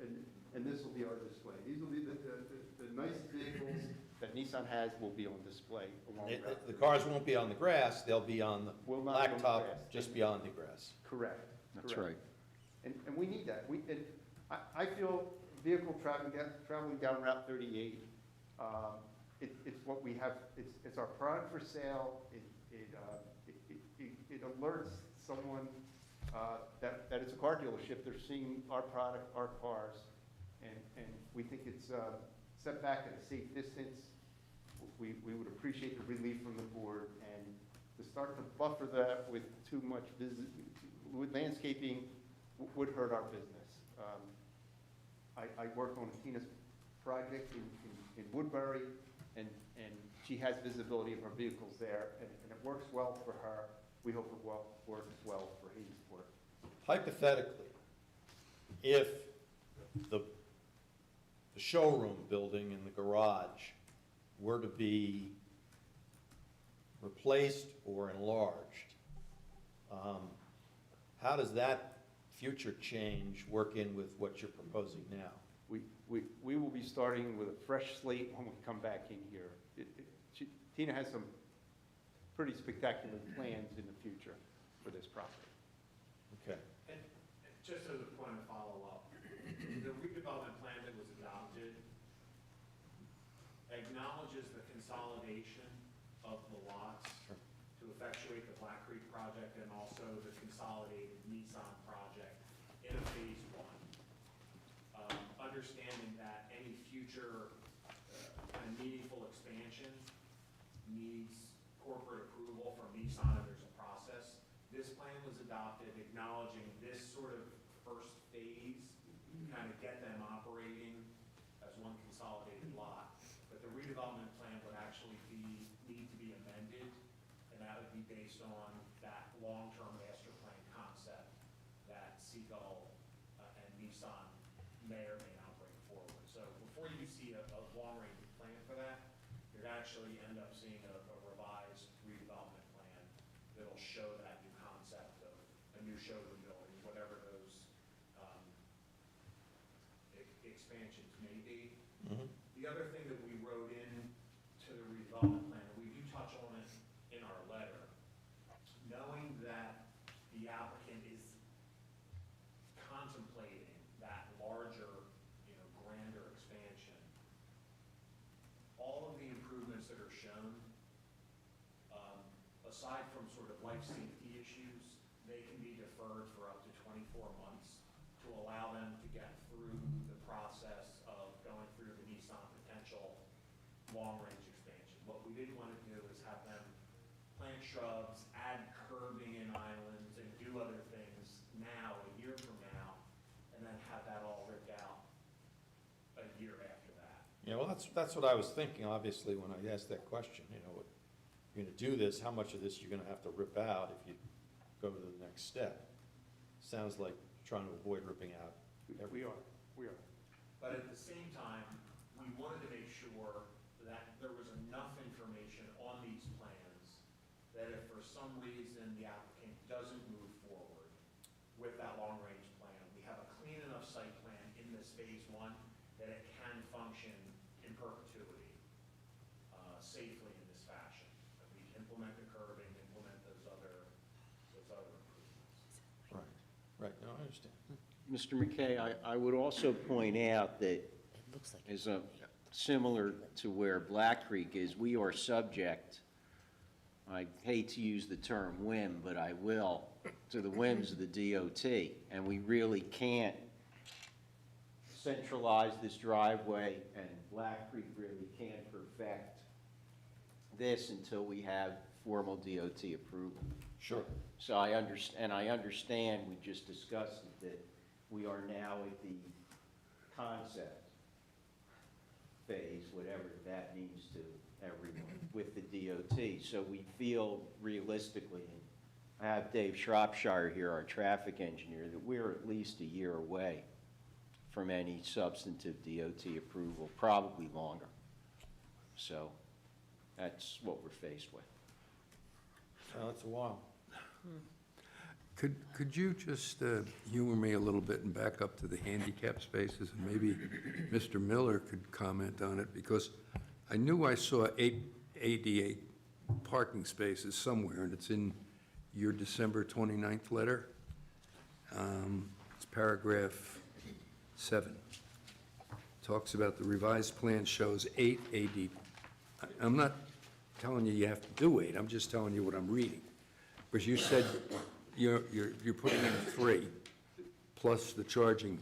and this will be our display. These will be the nice vehicles that Nissan has will be on display along the route. The cars won't be on the grass, they'll be on the Will not be on the blacktop, grass. just beyond the grass. Correct. That's correct. right. And we need that. I feel vehicle traveling down Route 38, it's what we have, it's our product for sale. It alerts someone that it's a car dealership. They're seeing our product, our cars, and we think it's set back at a safe distance. We would appreciate the relief from the board, and to start to buffer that with too much with landscaping would hurt our business. I work on Tina's project in Woodbury, and she has visibility of her vehicles there, and it works well for her. We hope it works well for Hainesport. Hypothetically, if the showroom building and the garage were to be replaced or enlarged, how does that future change work in with what you're proposing now? We will be starting with a fresh slate when we come back in here. Tina has some pretty spectacular plans in the future for this property. Okay. And just as a point of follow-up, the redevelopment plan that was adopted acknowledges the consolidation of the lots to effectuate the Black Creek project and also the consolidated Nissan project in a phase one. Understanding that any future kind of meaningful expansion needs corporate approval from Nissan, and there's a process. This plan was adopted acknowledging this sort of first phase, kind of get them operating as one consolidated lot. But the redevelopment plan would actually need to be amended, and that would be based on that long-term master plan concept that Seagull and Nissan may or may not bring forward. So before you see a long-range plan for that, you'd actually end up seeing a revised redevelopment plan that'll show that new concept of a new showroom building, whatever those expansions may be. Mhm. The other thing that we wrote in to the redevelopment plan, and we do touch on it in our letter, knowing that the applicant is contemplating that larger, grander expansion, all of the improvements that are shown, aside from sort of life safety issues, they can be deferred for up to 24 months to allow them to get through the process of going through the Nissan potential long-range expansion. What we didn't want to do is have them plant shrubs, add curbing in islands, and do other things now, a year from now, and then have that all ripped out a year after that. Yeah, well, that's what I was thinking, obviously, when I asked that question, you're gonna do this, how much of this you're gonna have to rip out if you go to the next step? Sounds like trying to avoid ripping out everything. We are. But at the same time, we wanted to make sure that there was enough information on these plans that if for some reason the applicant doesn't move forward with that long-range plan, we have a clean enough site plan in this phase one that it can function in perpetuity, safely in this fashion. That we implement the curbing, implement those other improvements. Right, no, I understand. Mr. McKay, I would also point out that, as similar to where Black Creek is, we are subject, I hate to use the term whim, but I will, to the whims of the DOT, and we really can't centralize this driveway, and Black Creek really can't perfect this until we have formal DOT approval. Sure. So I understand, we just discussed it, that we are now at the concept phase, whatever that means to everyone, with the DOT. So we feel realistically, and I have Dave Shropshire here, our traffic engineer, that we're at least a year away from any substantive DOT approval, probably longer. So that's what we're faced with. Well, that's a while. Could you just humor me a little bit and back up to the handicap spaces? And maybe Mr. Miller could comment on it, because I knew I saw 8 ADA parking spaces somewhere, and it's in your December 29th letter. It's paragraph 7. Talks about the revised plan shows 8 AD. I'm not telling you have to do 8, I'm just telling you what I'm reading. Because you said you're putting in 3 plus the charging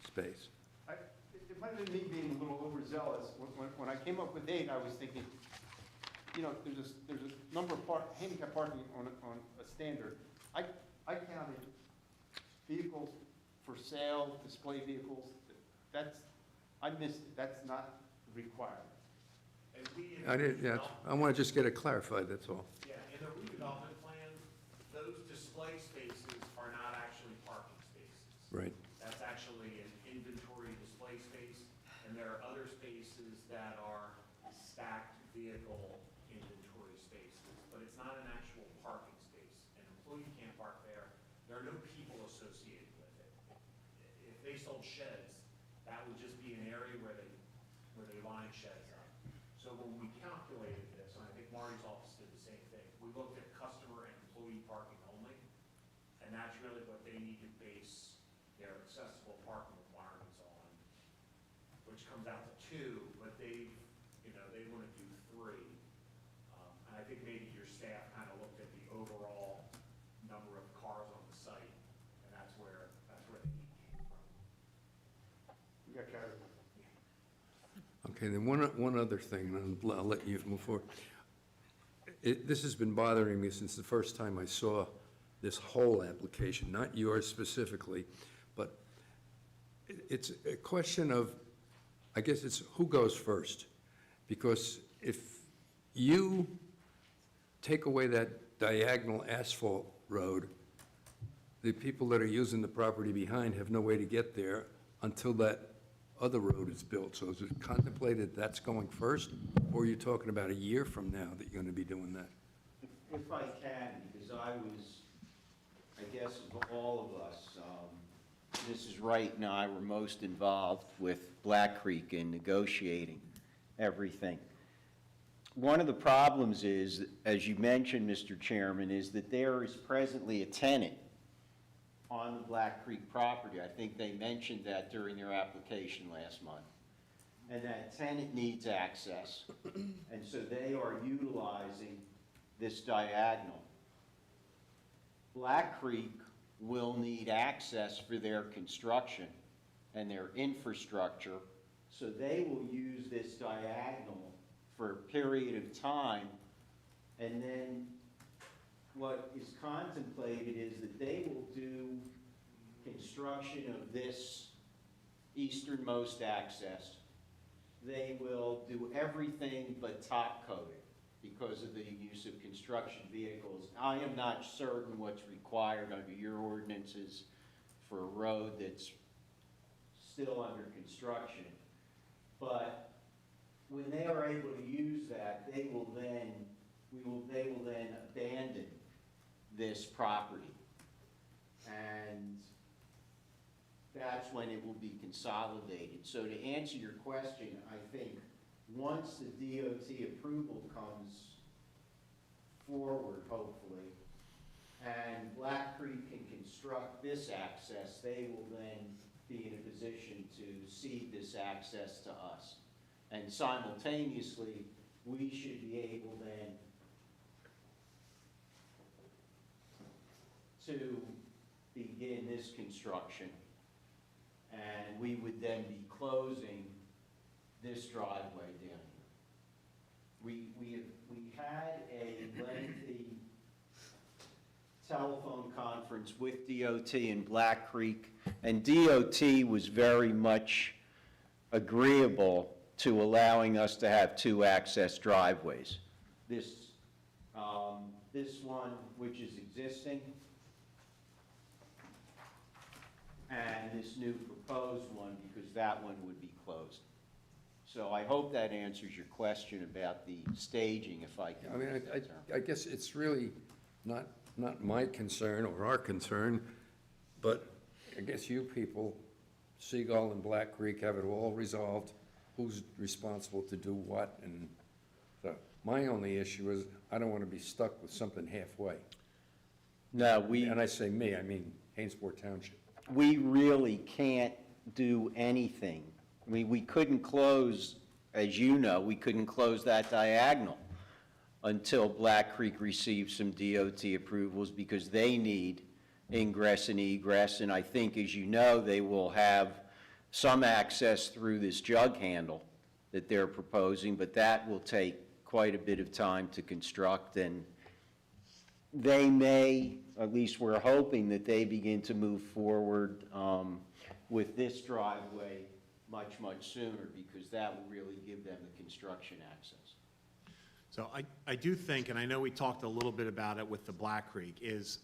space. It might have been me being a little overzealous. When I came up with 8, I was thinking, you know, there's a number of handicap parking on a standard. I counted vehicles for sale, display vehicles. I missed it. That's not required. And we, I want to just get it clarified, that's all. yeah, in the redevelopment plan, those display spaces are not actually parking spaces. Right. That's actually an inventory display space, and there are other spaces that are stacked vehicle inventory spaces, but it's not an actual parking space. An employee can't park there. There are no people associated with it. If they sold sheds, that would just be an area where they line sheds up. So when we calculated this, and I think Marty's office did the same thing, we looked at customer and employee parking only, and that's really what they need to base their accessible parking requirements on, which comes out to 2, but they want to do 3. And I think maybe your staff kind of looked at the overall number of cars on the site, and that's where the need came from. We got carried away. Okay, then one other thing, and I'll let you move forward. This has been bothering me since the first time I saw this whole application, not yours specifically, but it's a question of, I guess it's who goes first. Because if you take away that diagonal asphalt road, the people that are using the property behind have no way to get there until that other road is built. So is it contemplated that's going first, or are you talking about a year from now that you're going to be doing that? If I can, because I guess of all of us, Mrs. Wright and I were most involved with Black Creek in negotiating everything. One of the problems is, as you mentioned, Mr. Chairman, is that there is presently a tenant on the Black Creek property. I think they mentioned that during their application last month. And that tenant needs access, and so they are utilizing this diagonal. Black Creek will need access for their construction and their infrastructure, so they will use this diagonal for a period of time, and then what is contemplated is that they will do construction of this easternmost access. They will do everything but top coat it because of the use of construction vehicles. I am not certain what's required under your ordinances for a road that's still under construction, but when they are able to use that, they will then they will then abandon this property. And that's when it will be consolidated. So to answer your question, I think once the DOT approval comes forward, hopefully, and Black Creek can construct this access, they will then be in a position to cede this access to us. And simultaneously, we should be able then to begin this construction. And we would then be closing this driveway down here. We had a lengthy telephone conference with DOT in Black Creek, and DOT was very much agreeable to allowing us to have two access driveways. This one, which is existing, and this new proposed one, because that one would be closed. So I hope that answers your question about the staging, if I can. I mean, use that term. I guess it's really not my concern or our concern, but I guess you people, Seagull and Black Creek, have it all resolved, who's responsible to do what, and so my only issue is I don't want to be stuck with something halfway. No, And I say me, I mean Hainesport Township. we really can't do anything. I mean, we couldn't close, as you know, we couldn't close that diagonal until Black Creek receives some DOT approvals, because they need ingress and egress, and I think, as you know, they will have some access through this jug handle that they're proposing, but that will take quite a bit of time to construct, and they may, at least we're hoping that they begin to move forward with this driveway much, much sooner, because that will really give them the construction access. So I do think, and I know we talked a little bit about it with the Black Creek, is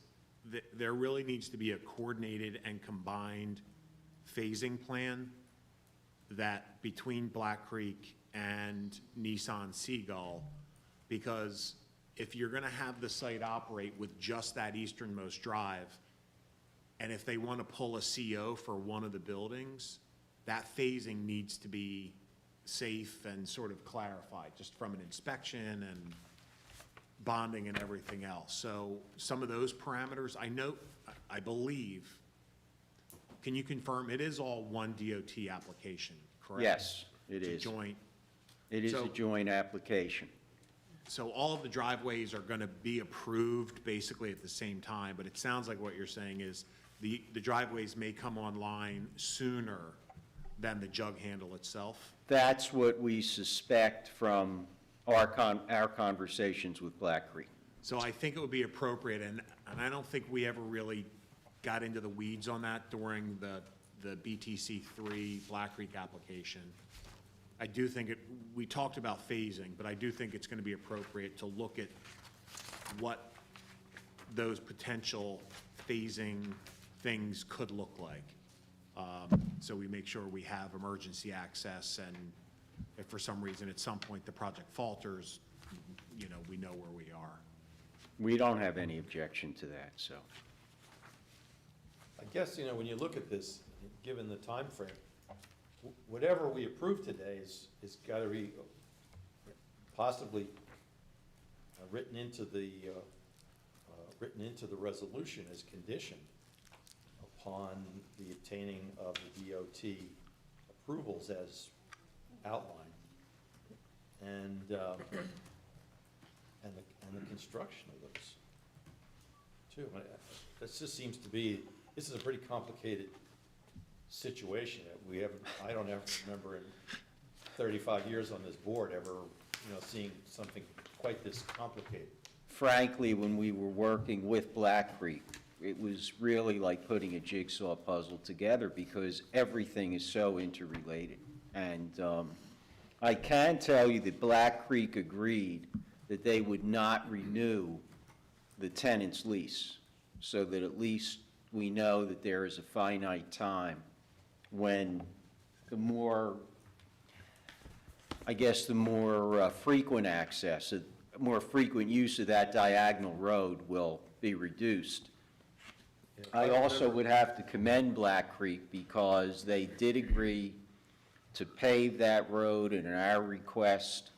that there really needs to be a coordinated and combined phasing plan that between Black Creek and Nissan Seagull, because if you're gonna have the site operate with just that easternmost drive, and if they wanna pull a CO for one of the buildings, that phasing needs to be safe and sort of clarified, just from an inspection and bonding and everything else. So some of those parameters, I believe, can you confirm, it is all one DOT application, correct? Yes, it It's a is. joint. It is a So- joint application. So all of the driveways are gonna be approved basically at the same time, but it sounds like what you're saying is the driveways may come online sooner than the jug handle itself? That's what we suspect from our conversations with Black Creek. So I think it would be appropriate, and I don't think we ever really got into the weeds on that during the BTC3 Black Creek application. I do think we talked about phasing, but I do think it's gonna be appropriate to look at what those potential phasing things could look like. So we make sure we have emergency access, and if for some reason at some point the project falters, we know where we are. We don't have any objection to that, so. I guess, when you look at this, given the time frame, whatever we approve today is got to be possibly written into the resolution as conditioned upon the obtaining of the DOT approvals as outlined, and the construction of those too. This just seems to be, this is a pretty complicated situation that I don't ever remember in 35 years on this board ever, seeing something quite this complicated. Frankly, when we were working with Black Creek, it was really like putting a jigsaw puzzle together, because everything is so interrelated. And I can tell you that Black Creek agreed that they would not renew the tenant's lease, so that at least we know that there is a finite time when the more frequent access more frequent use of that diagonal road will be reduced. I also would have to commend Black Creek because they did agree to pave that road, and at our request,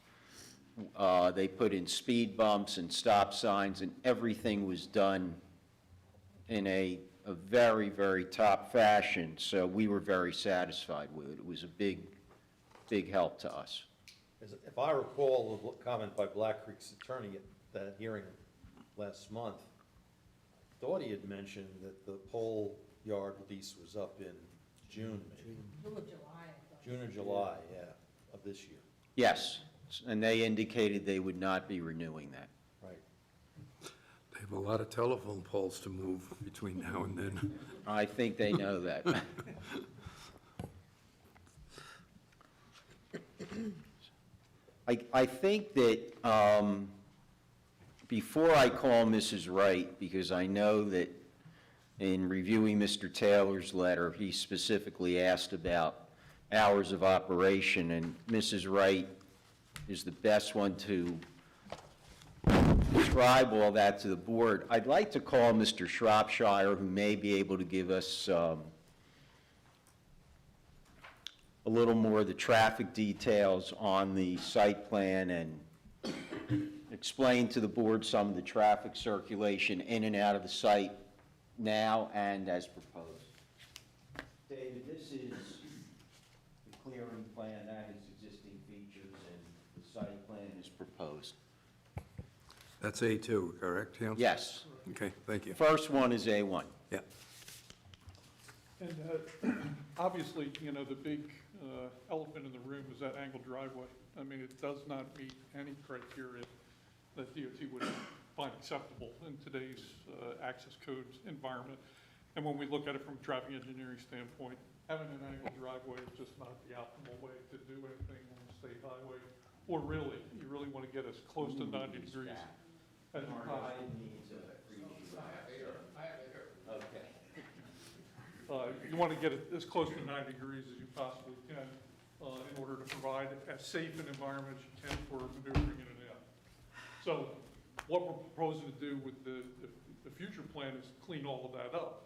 they put in speed bumps and stop signs, and everything was done in a very, very top fashion, so we were very satisfied with it. It was a big, big help to us. If I recall the comment by Black Creek's attorney at that hearing last month, thought he had mentioned that the pole yard lease was up in June, maybe. June or July, I thought. June or July, yeah, of this year. Yes, and they indicated they would not be renewing that. Right. They have a lot of telephone poles to move between now and then. I think they know that. I think that before I call Mrs. Wright, because I know that in reviewing Mr. Taylor's letter, he specifically asked about hours of operation, and Mrs. Wright is the best one to describe all that to the board. I'd like to call Mr. Shropshire, who may be able to give us a little more of the traffic details on the site plan and explain to the board some of the traffic circulation in and out of the site now and as proposed. David, this is the clearing plan, that is existing features, and the site plan is proposed. That's A2, correct, Counsel? Yes. Okay, thank you. First one is A1. Yeah. And obviously, you know, the big elephant in the room is that angled driveway. I mean, it does not meet any criteria that DOT would find acceptable in today's access codes environment. And when we look at it from a traffic engineering standpoint, having an angled driveway is just not the optimal way to do anything on the state highway. Or really, you really want to get as close to 90 degrees as you possibly. You want to get it as close to 90 degrees as you possibly can in order to provide as safe an environment as you can for maneuvering in and out. So what we're proposing to do with the future plan is clean all of that up,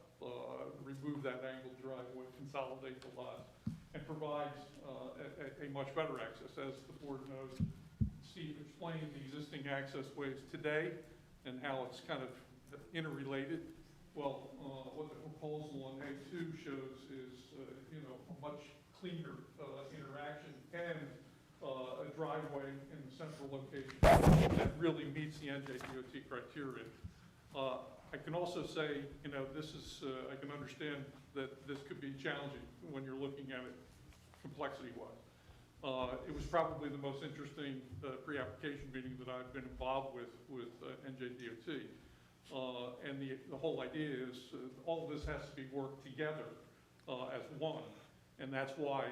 remove that angled driveway, consolidate the lots, and provide a much better access. As the board knows, Steve explained the existing access ways today and how it's kind of interrelated. Well, what the proposal on A2 shows is, you know, a much cleaner interaction and a driveway in the central location that really meets the NJDOT criteria. I can also say, you know, this is, I can understand that this could be challenging when you're looking at it complexity-wise. It was probably the most interesting pre-application meeting that I've been involved with NJDOT. And the whole idea is all of this has to be worked together as one. And that's why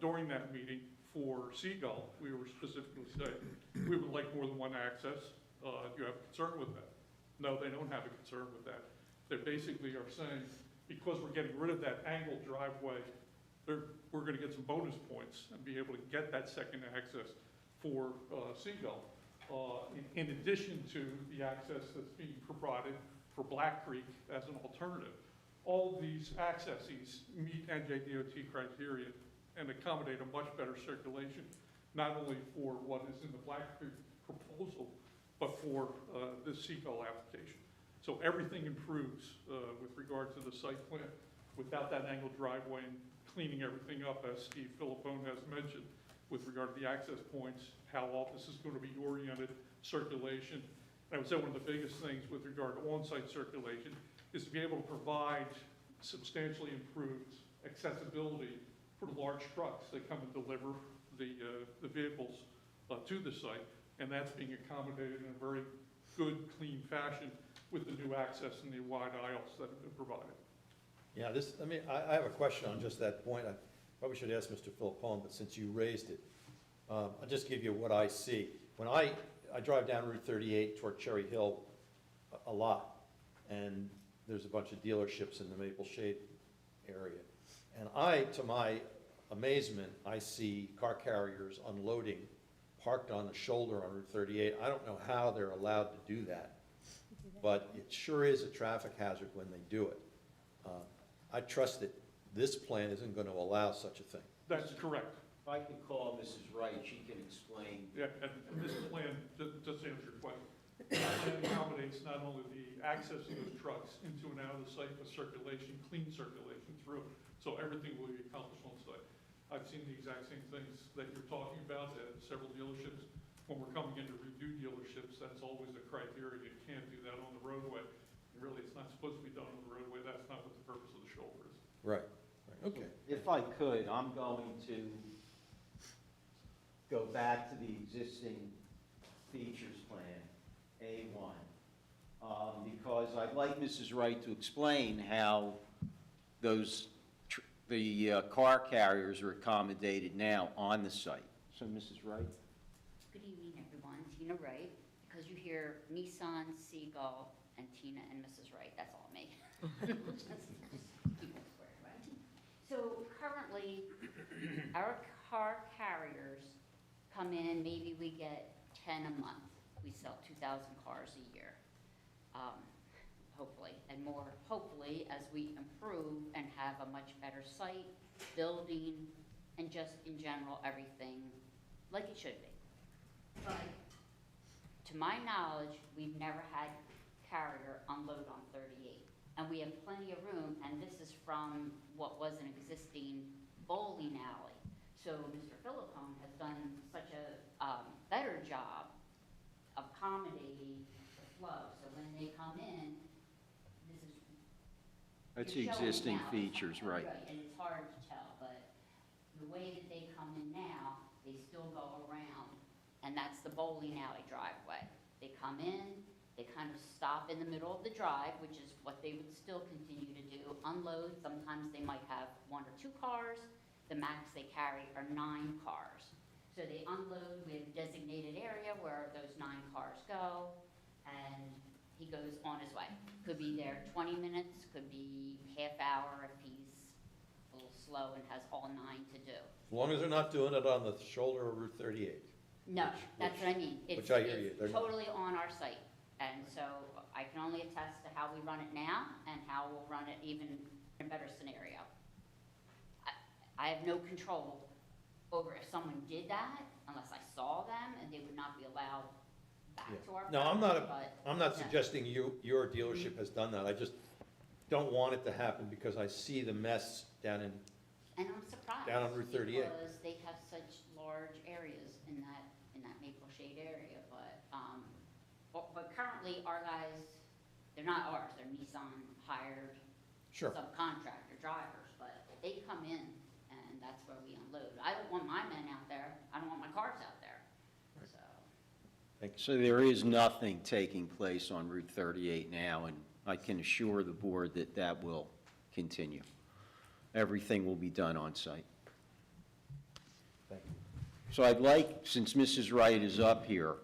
during that meeting for Seagull, we were specifically saying, we would like more than one access. Do you have a concern with that? No, they don't have a concern with that. They basically are saying, because we're getting rid of that angled driveway, we're going to get some bonus points and be able to get that second access for Seagull. In addition to the access that's being provided for Black Creek as an alternative. All these accesses meet NJDOT criteria and accommodate a much better circulation, not only for what is in the Black Creek proposal, but for this Seagull application. So everything improves with regard to the site plan without that angled driveway and cleaning everything up, as Steve Philippone has mentioned, with regard to the access points, how all this is going to be oriented, circulation. And I would say one of the biggest things with regard to on-site circulation is to be able to provide substantially improved accessibility for the large trucks that come and deliver the vehicles to the site. And that's being accommodated in a very good, clean fashion with the new access and the wide aisles that have been provided. Yeah, I have a question on just that point. I probably should ask Mr. Philippone, but since you raised it, I'll just give you what I see. When I drive down Route 38 toward Cherry Hill a lot, and there's a bunch of dealerships in the Maple Shade area. And to my amazement, I see car carriers unloading parked on the shoulder on Route 38. I don't know how they're allowed to do that, but it sure is a traffic hazard when they do it. I trust that this plan isn't going to allow such a thing. That's correct. If I could call Mrs. Wright, she can explain. Yeah, and this plan, just to answer your question, it accommodates not only the access of those trucks into and out of the site, but circulation, clean circulation through. So everything will be accomplished on site. I've seen the exact same things that you're talking about at several dealerships. When we're coming in to redo dealerships, that's always a criteria. You can't do that on the roadway. Really, it's not supposed to be done on the roadway. That's not what the purpose of the shoulder is. Right, okay. If I could, I'm going to go back to the existing features plan, A1, because I'd like Mrs. Wright to explain how those, the car carriers are accommodated now on the site. So, Mrs. Wright? Good evening, everyone. Tina Wright. Because you hear Nissan, Seagull, and Tina and Mrs. Wright, that's all me. Just keep it squared, right? So currently, our car carriers come in, maybe we get 10 a month. We sell 2,000 cars a year, hopefully, and more hopefully as we improve and have a much better site, building, and just in general, everything like it should be. But to my knowledge, we've never had carrier unload on 38. And we have plenty of room, and this is from what was an existing bowling alley. So Mr. Philippone has done such a better job of accommodating the flow. So when they come in, this is. That's you're showing existing now, features, right. And it's hard to tell, but the way that they come in now, they still go around, and that's the bowling alley driveway. They come in, they kind of stop in the middle of the drive, which is what they would still continue to do, unload. Sometimes they might have 1 or 2 cars. The max they carry are 9 cars. So they unload, we have a designated area where those 9 cars go, and he goes on his way. Could be there 20 minutes, could be half hour if he's a little slow and has all 9 to do. As long as they're not doing it on the shoulder of Route 38. No, that's what I mean. Which I hear you. It's totally on our site. And so I can only attest to how we run it now and how we'll run it even in a better scenario. I have no control over if someone did that unless I saw them, and they would not be allowed back Yeah. to our No, property, I'm not no. suggesting your dealership has done that. I just don't want it to happen because I see the mess down in, And I'm surprised. Down on Route 38. Because they have such large areas in that Maple Shade area, but currently our guys, they're not ours, they're Nissan hired sure. subcontractor drivers, but they come in and that's where we unload. I don't want my men out there, I don't want my cars out there, so. So there is nothing taking place on Route 38 now, and I can assure the board that that will continue. Everything will be done on site. Thank you. So I'd like, since Mrs. Wright is up here,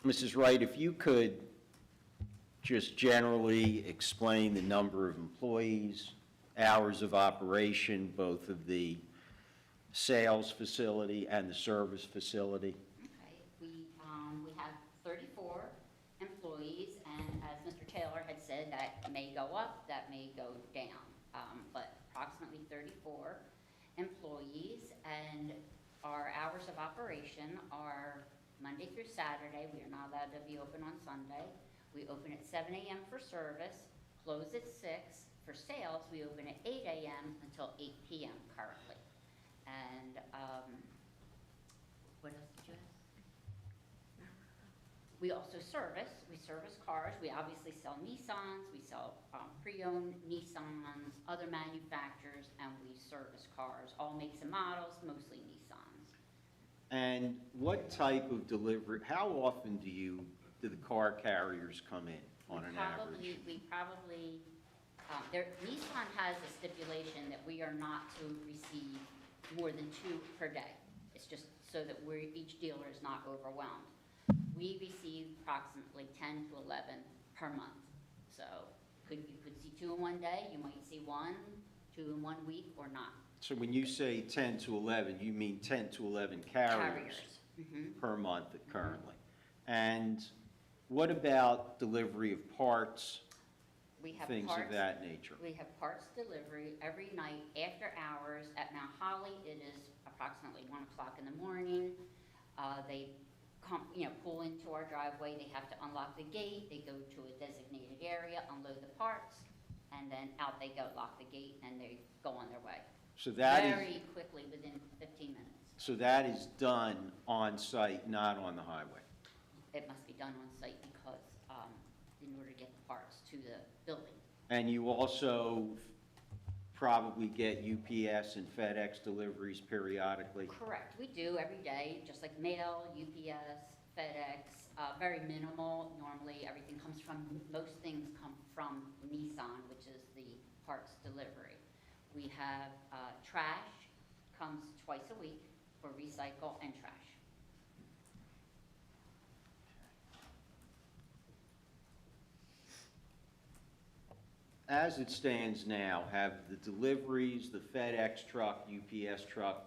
Mrs. Wright, if you could just generally explain the number of employees, hours of operation, both of the sales facility and the service facility. Okay, we have 34 employees, and as Mr. Taylor had said, that may go up, that may go down, but approximately 34 employees, and our hours of operation are Monday through Saturday. We are not allowed to be open on Sunday. We open at 7 a.m. for service, close at 6. For sales, we open at 8 a.m. until 8 p.m. currently. And what else did you ask? We also service. We service cars. We obviously sell Nissans. We sell pre-owned Nissans, other manufacturers, and we service cars, all makes and models, mostly Nissans. And what type of delivery, how often do the car carriers come in on an average? We probably, Nissan has a stipulation that we are not to receive more than 2 per day. It's just so that each dealer is not overwhelmed. We receive approximately 10 to 11 per month. So you could see 2 in one day, you might see 1, 2 in 1 week, or not. So when you say 10 to 11, you mean 10 to 11 carriers Mhm. per month currently? And what about delivery of parts, We have things of parts, that nature? we have parts delivery every night after hours at Mount Holly. It is approximately 1 o'clock in the morning. They come, pull into our driveway. They have to unlock the gate. They go to a designated area, unload the parts, and then out they go, lock the gate, and they go on their way. So that is, Very quickly, within 15 minutes. so that is done on site, not on the highway? It must be done on site because, in order to get the parts to the building. And you also probably get UPS and FedEx deliveries periodically? Correct, we do every day, just like mail, UPS, FedEx, very minimal. Normally, everything comes from, most things come from Nissan, which is the parts delivery. We have trash, comes twice a week for recycle and trash. As it stands now, have the deliveries, the FedEx truck, UPS truck,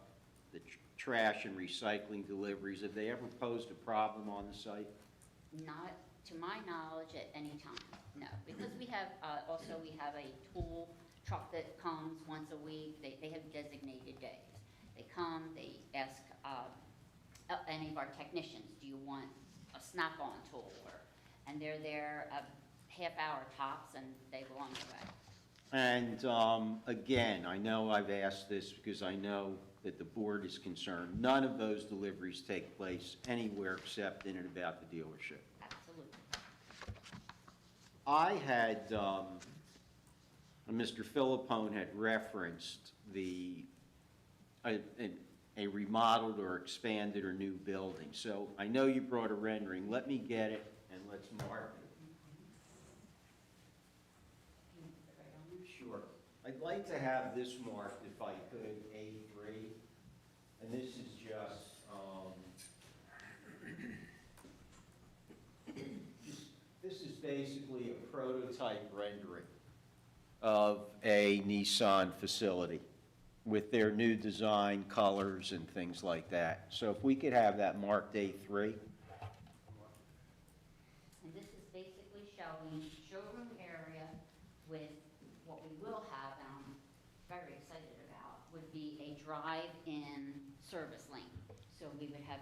the trash and recycling deliveries, have they ever posed a problem on the site? Not to my knowledge at any time, no. Because we have, also we have a tool truck that comes once a week. They have designated days. They come, they ask any of our technicians, do you want a snap-on tool? And they're there a half hour tops and they go on their way. And again, I know I've asked this because I know that the board is concerned. None of those deliveries take place anywhere except in and about the dealership. Absolutely. I had, Mr. Philippone had referenced a remodeled or expanded or new building. So I know you brought a rendering. Let me get it and let's mark it. Sure. I'd like to have this marked, if I could, A3. And this is just, this is basically a prototype rendering of a Nissan facility with their new design, colors, and things like that. So if we could have that marked A3. And this is basically showing showroom area with what we will have, and I'm very excited about, would be a drive-in service lane. So we would have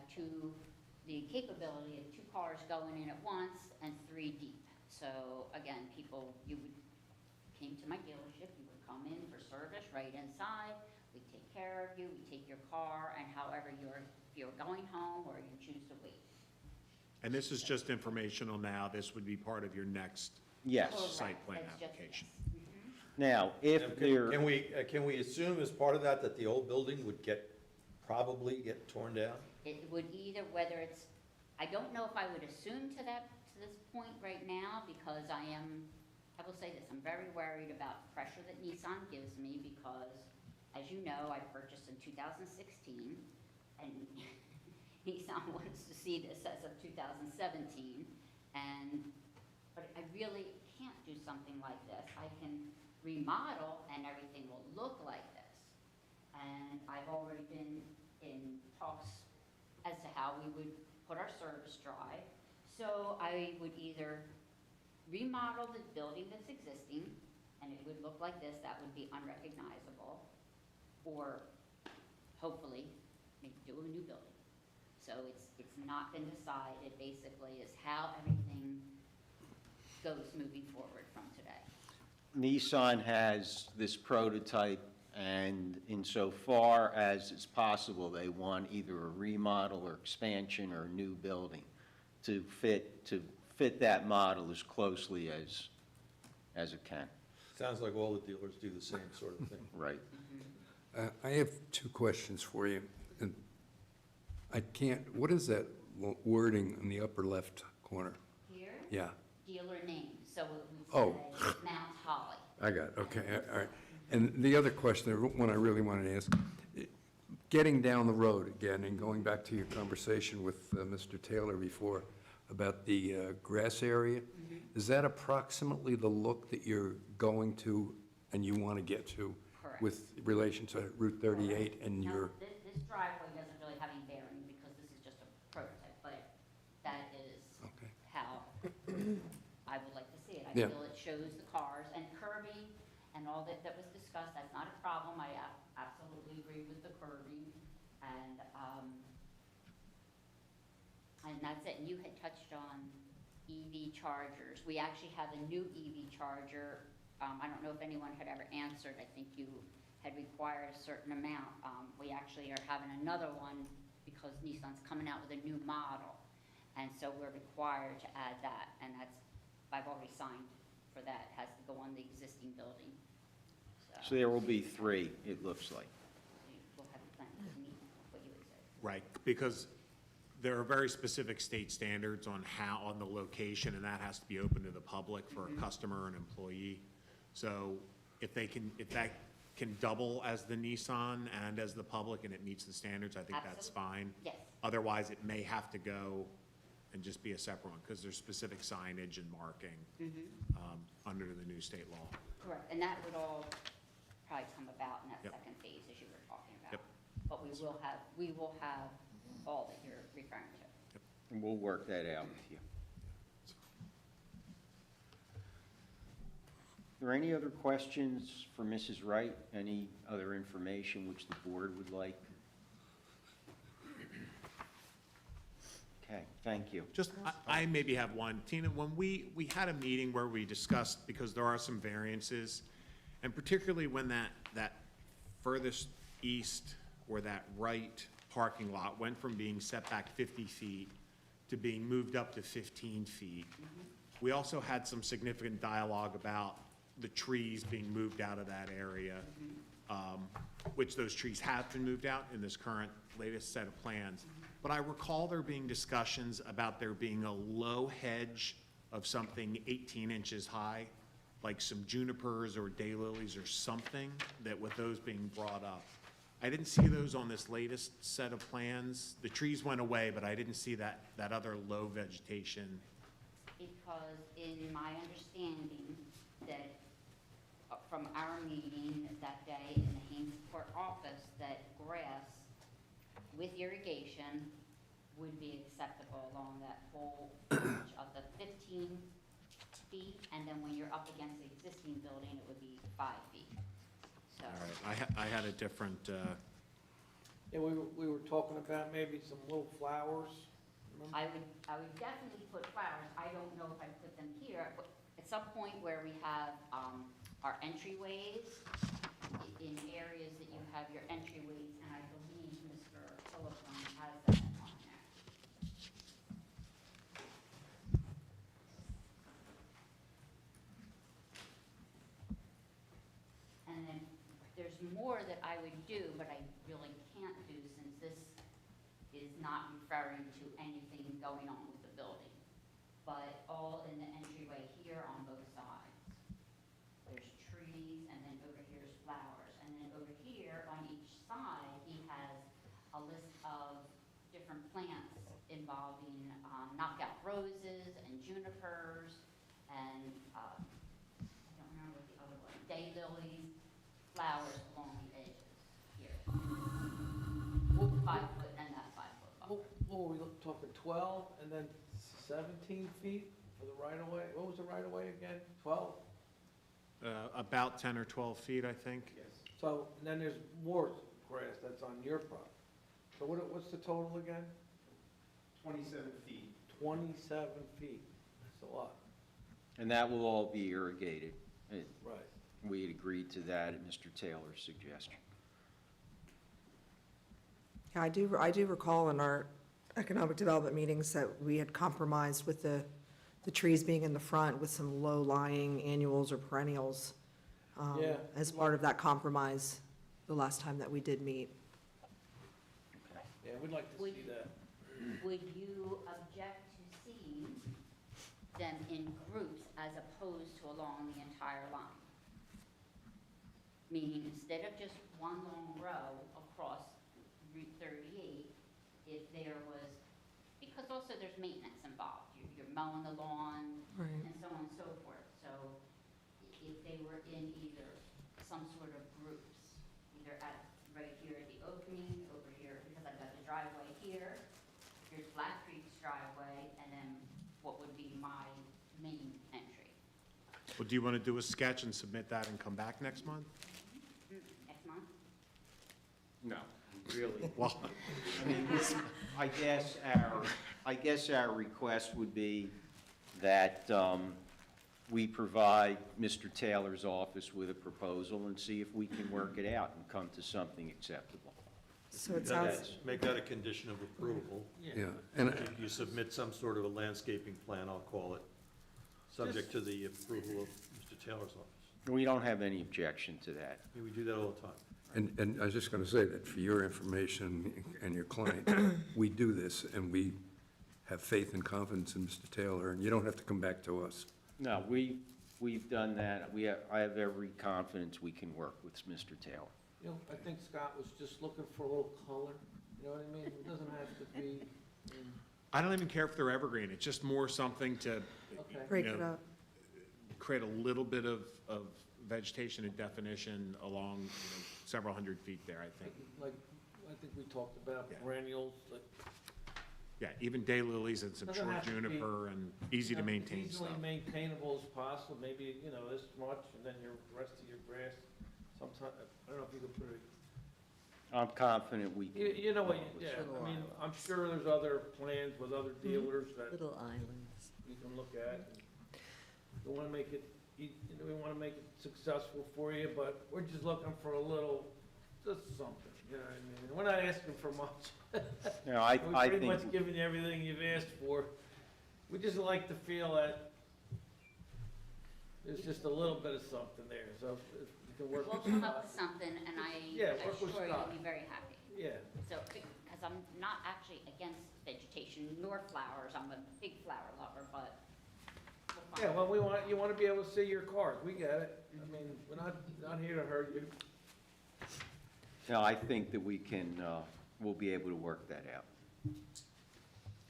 the capability of 2 cars going in at once and 3 deep. So again, came to my dealership, you would come in for service right inside, we take care of you, we take your car, and however you're going home or you choose to wait. And this is just informational now, this would be part of your next Yes. site plan Correct, that's just- application. Now, if there, Can we assume as part of that, that the old building would probably get torn down? It would either, whether it's, I don't know if I would assume to this point right now, because I will say this, I'm very worried about the pressure that Nissan gives me, because, as you know, I purchased in 2016, and Nissan wants to see this as of 2017, but I really can't do something like this. I can remodel and everything will look like this. And I've already been in talks as to how we would put our service drive. So I would either remodel the building that's existing, and it would look like this, that would be unrecognizable, or hopefully, maybe do a new building. So it's not been decided, basically, is how everything goes moving forward from today. Nissan has this prototype, and insofar as it's possible, they want either a remodel or expansion or a new building to fit that model as closely as it can. Sounds like all the dealers do the same sort of thing. Right. I have 2 questions for you. And I can't, what is that wording in the upper left corner? Here, Yeah, dealer name, so it Oh. would say Mount Holly. I got it, okay, all right. And the other question, the one I really wanted to ask, getting down the road again and going back to your conversation with Mr. Taylor before about the grass area, is that approximately the look that you're going to and you want to get to? Correct. with relation to Route 38 and Now, your, this driveway doesn't really have any bearing because this is just a prototype, but that is okay. how I would like to see it. I Yeah. feel it shows the cars and curbing and all that was discussed, that's not a problem. I absolutely agree with the curbing and that's it. And you had touched on EV chargers. We actually have a new EV charger. I don't know if anyone had ever answered. I think you had required a certain amount. We actually are having another one because Nissan's coming out with a new model. And so we're required to add that, and I've already signed for that. It has to go on the existing building. So there will be 3, it looks like. We'll have a plan to meet what you had said. Right, because there are very specific state standards on the location, and that has to be open to the public for a customer and employee. So if that can double as the Nissan and as the public and it meets the standards, I think that's fine. Yes. Otherwise, it may have to go and just be a separate one, because there's specific signage and marking under the new state law. Correct, and that would all probably come about in that Yep. second phase, as you were talking about. Yep. But we will have all that you're referring to. And we'll work that out with you. Are there any other questions for Mrs. Wright? Any other information which the board would like? Okay, thank you. Just, I maybe have one. Tina, when we had a meeting where we discussed, because there are some variances, and particularly when that furthest east or that right parking lot went from being set back 50 feet to being moved up to 15 feet. We also had some significant dialogue about the trees being moved out of that area, which those trees have been moved out in this current latest set of plans. But I recall there being discussions about there being a low hedge of something 18 inches high, like some junipers or daylilies or something, that with those being brought up. I didn't see those on this latest set of plans. The trees went away, but I didn't see that other low vegetation. Because in my understanding that from our meeting that day in the Hainesport office, that grass with irrigation would be acceptable along that whole edge of the 15 feet, and then when you're up against the existing building, it would be 5 feet. So, All right, I had a different, Yeah, we were talking about maybe some little flowers. Remember? I would definitely put flowers. I don't know if I put them here, but at some point where we have our entryways, in areas that you have your entryways, and I believe Mr. Phillipson has that on there. And then there's more that I would do, but I really can't do since this is not referring to anything going on with the building. But all in the entryway here on both sides. There's trees, and then over here's flowers. And then over here on each side, he has a list of different plants involving knockout roses and junipers and, I don't remember what the other one, daylilies, flowers along the edges here. 5 foot and that 5 foot buffer. What were we talking, 12 and then 17 feet for the right-of-way? What was the right-of-way again? 12? about 10 or 12 feet, I think. So, and then there's more grass that's on your property. So what's the total again? 27 feet. 27 feet. That's a lot. And that will all be irrigated. Right. We had agreed to that at Mr. Taylor's suggestion. Yeah, I do recall in our economic development meetings that we had compromised with the trees being in the front with some low-lying annuals or perennials Yeah. as part of that compromise the last time that we did meet. Yeah, we'd like to see that. Would you object to seeing them in groups as opposed to along the entire line? Meaning instead of just one long row across Route 38, if there was, because also there's maintenance involved. You're mowing the lawn Right. and so on and so forth. So if they were in either some sort of groups, either at, right here at the opening, over here, because I've got the driveway here, here's Black Creek's driveway, and then what would be my main entry. Well, do you want to do a sketch and submit that and come back next month? Next month? No, really. Well, I mean, I guess our request would be that we provide Mr. Taylor's office with a proposal and see if we can work it out and come to something acceptable. So it sounds, Make that a condition of approval. Yeah, and You submit some sort of a landscaping plan, I'll call it, subject to the approval of Mr. Taylor's office. We don't have any objection to that. I mean, we do that all the time. And I was just going to say that for your information and your client, we do this, and we have faith and confidence in Mr. Taylor, and you don't have to come back to us. No, we've done that. I have every confidence we can work with Mr. Taylor. You know, I think Scott was just looking for a little color, you know what I mean? It doesn't have to be, I don't even care if they're evergreen. It's just more something to, okay. break you it know, up. create a little bit of vegetation and definition along, several hundred feet there, I think. Like, I think we talked about Yeah. perennials, like, Yeah, even daylilies and some Doesn't short have to be, juniper and easy to maintain stuff. easily maintainable as possible, maybe, you know, this much, and then your rest of your grass, sometime, I don't know if you could put it, I'm confident we can. you know what, yeah, I mean, I'm sure there's other plans with other dealers that Little islands. you can look at. We wanna make it, we wanna make it successful for you, but we're just looking for a little, just something, you know what I mean? We're not asking for much. You know, I We've pretty much think, given you everything you've asked for. We just like to feel that there's just a little bit of something there, so if you can work We'll with come up with Scott. something, and Yeah, I'm work with sure Scott. you'll be very happy. Yeah, So, because I'm not actually against vegetation nor flowers, I'm a big flower lover, but we'll find yeah, well, you wanna be able to see your cars, we get it. I mean, we're not here to hurt you. no, I think that we can, we'll be able to work that out.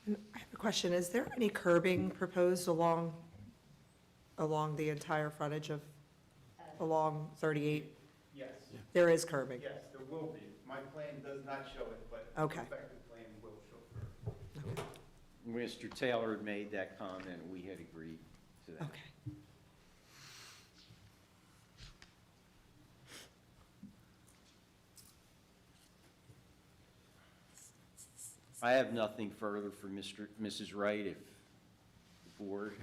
And I have a question, is there any curbing proposed along the entire frontage of, along 38? Yes, There is curbing? yes, there will be. My plan does not show it, but Okay. the effective plan will show curb. Mr. Taylor had made that comment, we had agreed to that. Okay. I have nothing further for Mrs. Wright, if the board.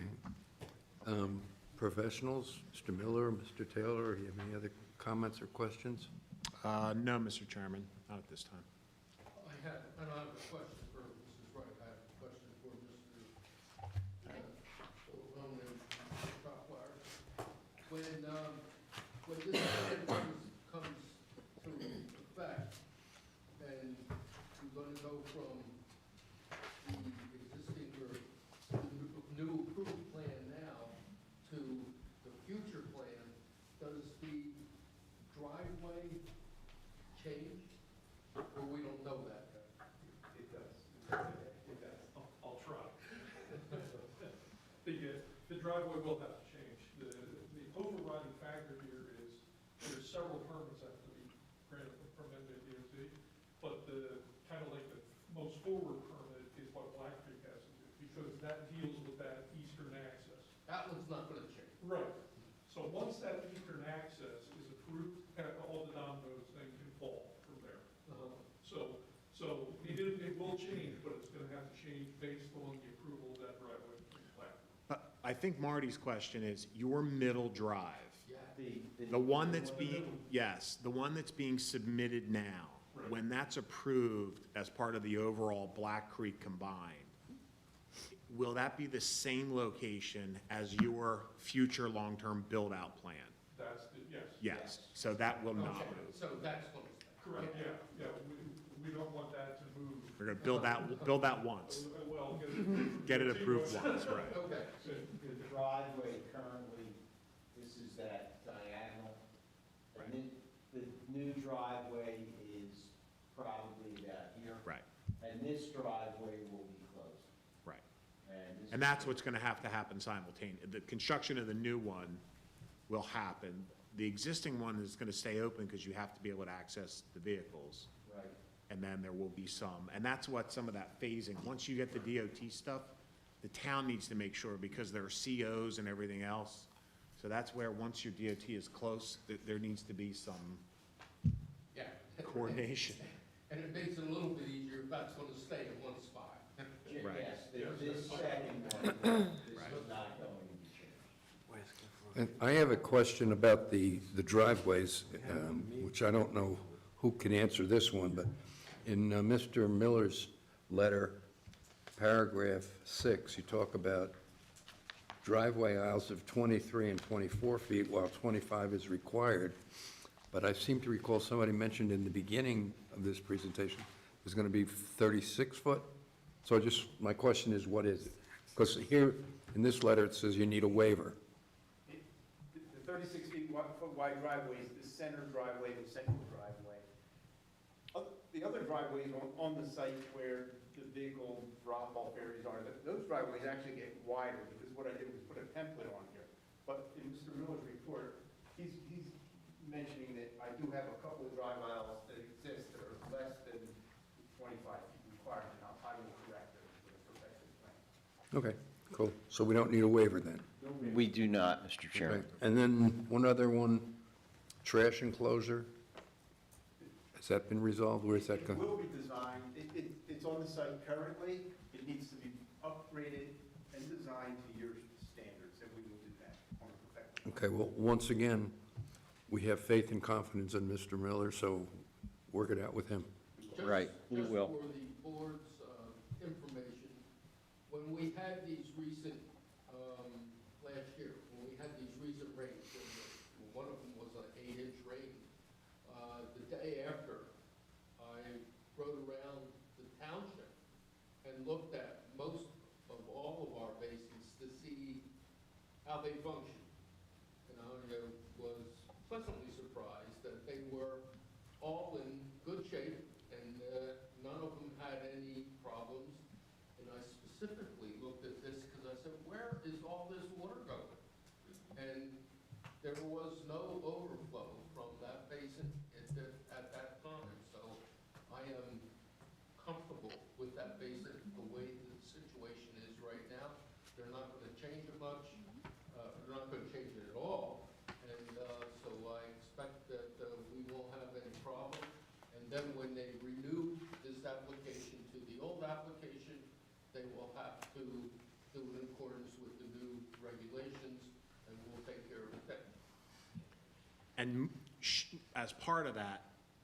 Professionals, Mr. Miller, Mr. Taylor, you have any other comments or questions? No, Mr. Chairman, not at this time. I don't have a question for Mrs. Wright, I have a question for Mr. When this comes to effect, and you're gonna go from the existing, or the new approved plan now to the future plan, does the driveway change, or we don't know that? It does. It does. I'll try. The driveway will have to change. The overriding factor here is there's several permits that have to be granted from DOT, but the, kind of like the most forward permit is what Black Creek has to do, because that deals with that eastern access. That one's not gonna change. Right. So once that eastern access is approved, all the dominoes then can fall from there. So it will change, but it's gonna have to change based on the approval of that driveway from Black Creek. I think Marty's question is, your middle drive, The the one that's being, yes, the one that's being submitted now, when that's approved as part of the overall Black Creek combined, will that be the same location as your future long-term build-out plan? That's, yes. Yes, so that will not Okay, move. so that's what it's. Correct, yeah. We don't want that to move. We're gonna build that once, Well, get it approved once, right? Okay. The driveway currently, this is that diagonal. And the new driveway is probably about here. Right, And this driveway will be closed. right. this And that's what's gonna have to happen simultaneously. The construction of the new one will happen. the existing one is gonna stay open because you have to be able to access the vehicles. Right. And then there will be some, and that's what some of that phasing, once you get the DOT stuff, the town needs to make sure, because there are COs and everything else. So that's where, once your DOT is close, there needs to be some Yeah. coordination. And it makes it a little bit easier if that's gonna stay in one spot. Right. This second one is not going to be changed. And I have a question about the driveways, which I don't know who can answer this one, but in Mr. Miller's letter, paragraph 6, you talk about driveway aisles of 23 and 24 feet, while 25 is required. But I seem to recall somebody mentioned in the beginning of this presentation, there's going to be 36 foot. So my question is, what is it? Because here, in this letter, it says you need a waiver. The 36 feet wide driveway is the center driveway, the central driveway. The other driveways on the site where the vehicle drop-off areas are, those driveways actually get wider, because what I did was put a template on here. But in Mr. Miller's report, he's mentioning that I do have a couple of drive aisles that exist that are less than 25 feet required, and I will correct them with a perfected plan. Okay, cool. So we don't need a waiver then? We do not, Mr. Chairman. Okay. And then one other one, trash enclosure. Has that been resolved? Where is that It going? will be designed, it's on the site currently, it needs to be upgraded and designed to your standards, and we will do that on a perfected. Okay, well, once again, we have faith and confidence in Mr. Miller, so work it out with him. Right, we will. Just for the board's information, when we had these recent, last year, when we had these recent rains, and one of them was an 8-inch rain, the day after, I rode around the township and looked at most of all of our basins to see how they function. And I was pleasantly surprised that they were all in good shape, and none of them had any problems. And I specifically looked at this because I said, where is all this water going? And there was no overflow from that basin at that time. So I am comfortable with that basin, the way the situation is right now. They're not going to change it much. They're not going to change it at all. And so I expect that we won't have any problem. And then when they renew this application to the old application, they will have to do it in accordance with the new regulations, and we'll take care of it then. And as part of that,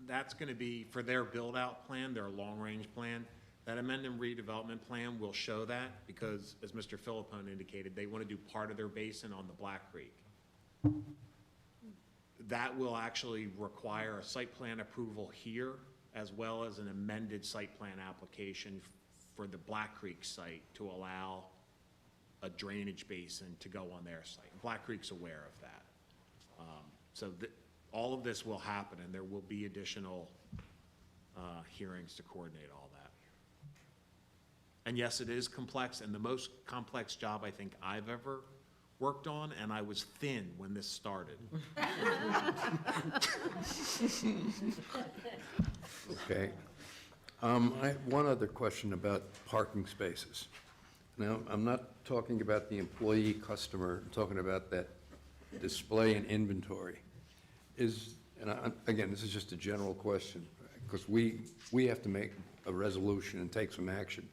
that's gonna be, for their build-out plan, their long-range plan, that amendment redevelopment plan will show that, because, as Mr. Philippone indicated, they wanna do part of their basin on the Black Creek. That will actually require a site plan approval here, as well as an amended site plan application for the Black Creek site to allow a drainage basin to go on their site. Black Creek's aware of that. So all of this will happen, and there will be additional hearings to coordinate all that. And yes, it is complex, and the most complex job I think I've ever worked on, and I was thin when this started. Okay. I have one other question about parking spaces. Now, I'm not talking about the employee customer, I'm talking about that display and inventory. Again, this is just a general question, because we have to make a resolution and take some action.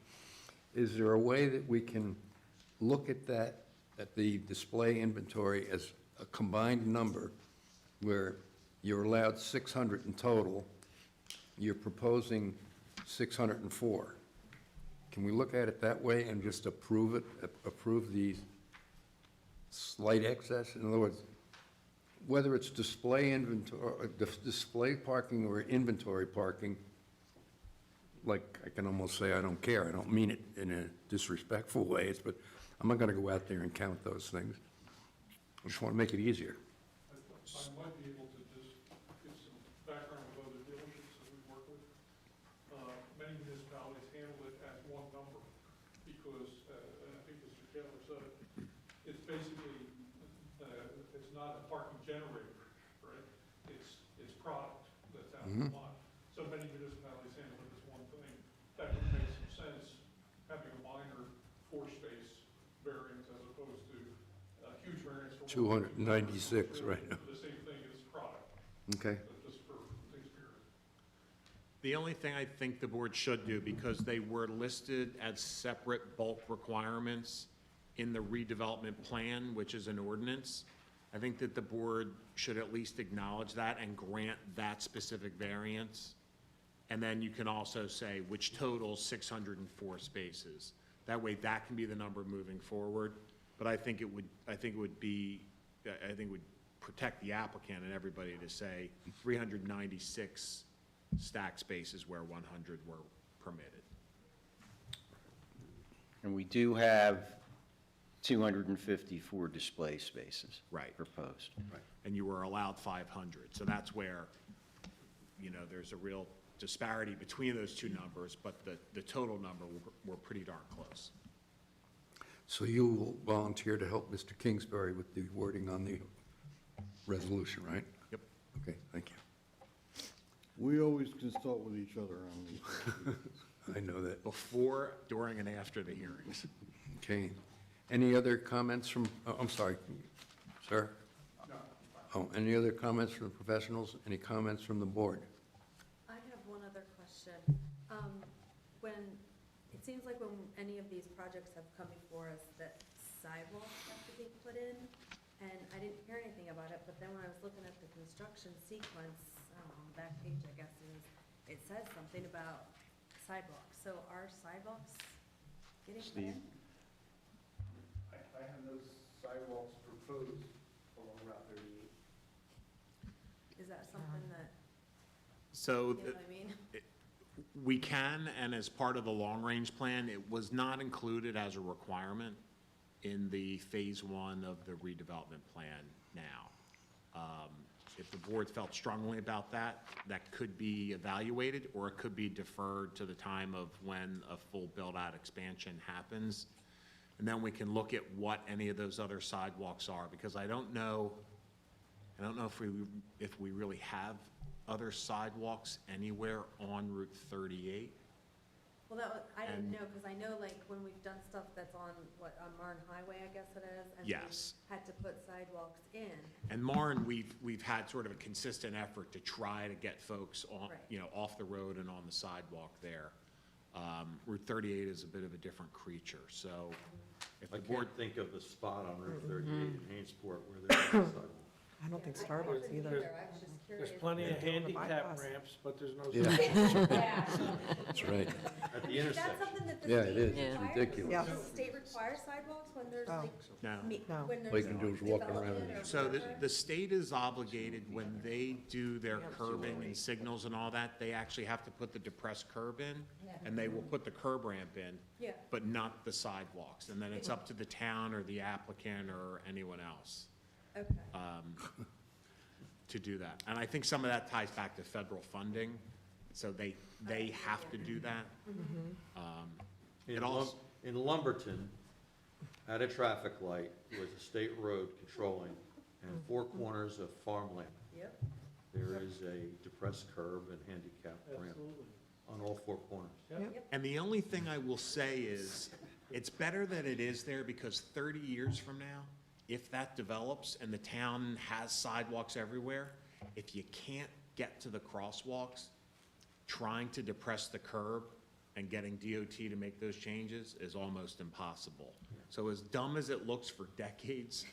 Is there a way that we can look at that, at the display inventory as a combined number, where you're allowed 600 in total, you're proposing 604? Can we look at it that way and just approve it, approve the slight excess? In other words, whether it's display inventory, display parking or inventory parking, like, I can almost say I don't care. I don't mean it in a disrespectful way, but I'm not gonna go out there and count those things. I just wanna make it easier. I might be able to just give some background of other dealerships that we work with. Many municipalities handle it as one number because, and I think Mr. Taylor said it, it's basically, it's not a parking generator. a lot. So many municipalities handle it as one thing. That would make some sense, having a minor floor space variance as opposed to a huge variance for. 296, right. For the same thing as product, Okay. just for things period. The only thing I think the board should do, because they were listed as separate bulk requirements in the redevelopment plan, which is an ordinance, I think that the board should at least acknowledge that and grant that specific variance. And then you can also say, which totals 604 spaces. That way, that can be the number moving forward. But I think it would protect the applicant and everybody to say 396 stack spaces where 100 were permitted. And we do have 254 display spaces. Right. Proposed. And you were allowed 500. So that's where, there's a real disparity between those two numbers, but the total number were pretty darn close. So you will volunteer to help Mr. Kingsbury with the wording on the resolution, right? Yep. Okay, thank you. We always consult with each other on these. I know that. Before, during, and after the hearings. Okay. Any other comments from, I'm sorry, sir? No, Oh, any other comments from the professionals? Any comments from the board? I have one other question. It seems like when any of these projects have come before us, that sidewalks have to be put in, and I didn't hear anything about it, but then when I was looking at the construction sequence, I don't know, on the back page, I guess it says something about sidewalks. So are sidewalks getting put in? I have those sidewalks proposed along Route 38. Is that something that, So you know what I mean? we can, and as part of the long-range plan, it was not included as a requirement in the Phase 1 of the redevelopment plan now. If the board felt strongly about that, that could be evaluated, or it could be deferred to the time of when a full build-out expansion happens. And then we can look at what any of those other sidewalks are, because I don't know if we really have other sidewalks anywhere on Route 38. Well, I didn't And- know, because I know like when we've done stuff that's on Marne Highway, I guess it is. And Yes. we had to put sidewalks in. And Marne, we've had sort of a consistent effort to try to get folks on, Right. off the road and on the sidewalk there. Route 38 is a bit of a different creature, so if I the board, can't think of a spot on Route 38 in Hainesport where there's a sidewalk. I don't think I Starbucks couldn't either. I was just curious. There's plenty of Yeah. On the handicap bypass. ramps, but there's no. Yeah. sidewalk. Yeah. That's right. At the Is that intersection. something that the Yeah, state it is. requires? It's ridiculous. Yeah. Does the state require sidewalks when there's Oh. like, no. No. when there's All you can do is walk around development it. or So whatever? the state is obligated, when they do their curbing and signals and all that, they actually have to put the depressed curb in, and they will put the curb ramp in, Yeah. but not the sidewalks. And then it's up to the town or the applicant or anyone else Okay. to do that. And I think some of that ties back to federal funding, so they have to do that. In It also- In Lumberton, at a traffic light, was a state road controlling, and 4 corners of farmland. Yep. There is a depressed curb and handicap ramp Absolutely. on all 4 corners. And the only thing I will say is, it's better that it is there, because 30 years from now, if that develops and the town has sidewalks everywhere, if you can't get to the crosswalks, trying to depress the curb and getting DOT to make those changes is almost impossible. So as dumb as it looks for decades,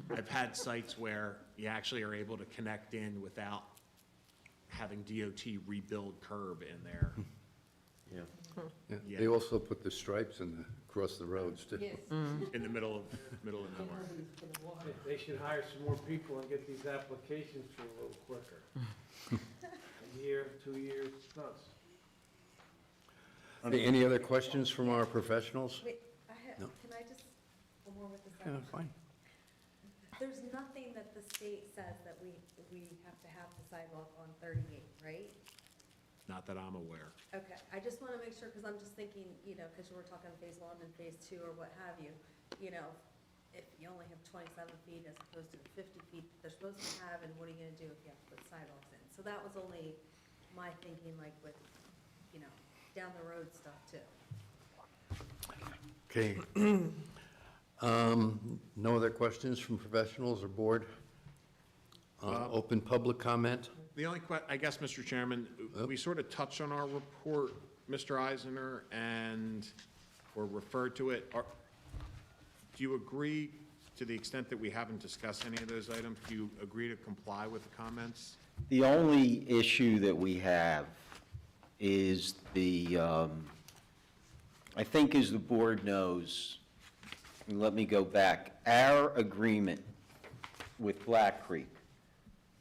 I've had sites where you actually are able to connect in without having DOT rebuild curb in there. Yeah. Yeah. Yeah. They also put the stripes across the roads, too. Yes. In the middle of nowhere. Nobody's gonna walk. They should hire some more people and get these applications through a little quicker. A year, 2 years, it's nuts. Any other questions from our professionals? Wait, No. can I just, one more with the Yeah, sidewalk? fine. There's nothing that the state says that we have to have the sidewalk on 38, right? Not that I'm aware. Okay, I just want to make sure, because I'm just thinking, because we're talking Phase 1 and Phase 2 or what have you, if you only have 27 feet as opposed to the 50 feet they're supposed to have, and what are you going to do if you have to put sidewalks in? So that was only my thinking, like with, you know, down the road stuff too. Okay. No other questions from professionals or board? Open public comment? The only I guess, Mr. Chairman, we sort of touched on our report, Mr. Eisner, or referred to it. Do you agree, to the extent that we haven't discussed any of those items, do you agree to comply with the comments? The only issue that we have is I think as the board knows, and let me go back, our agreement with Black Creek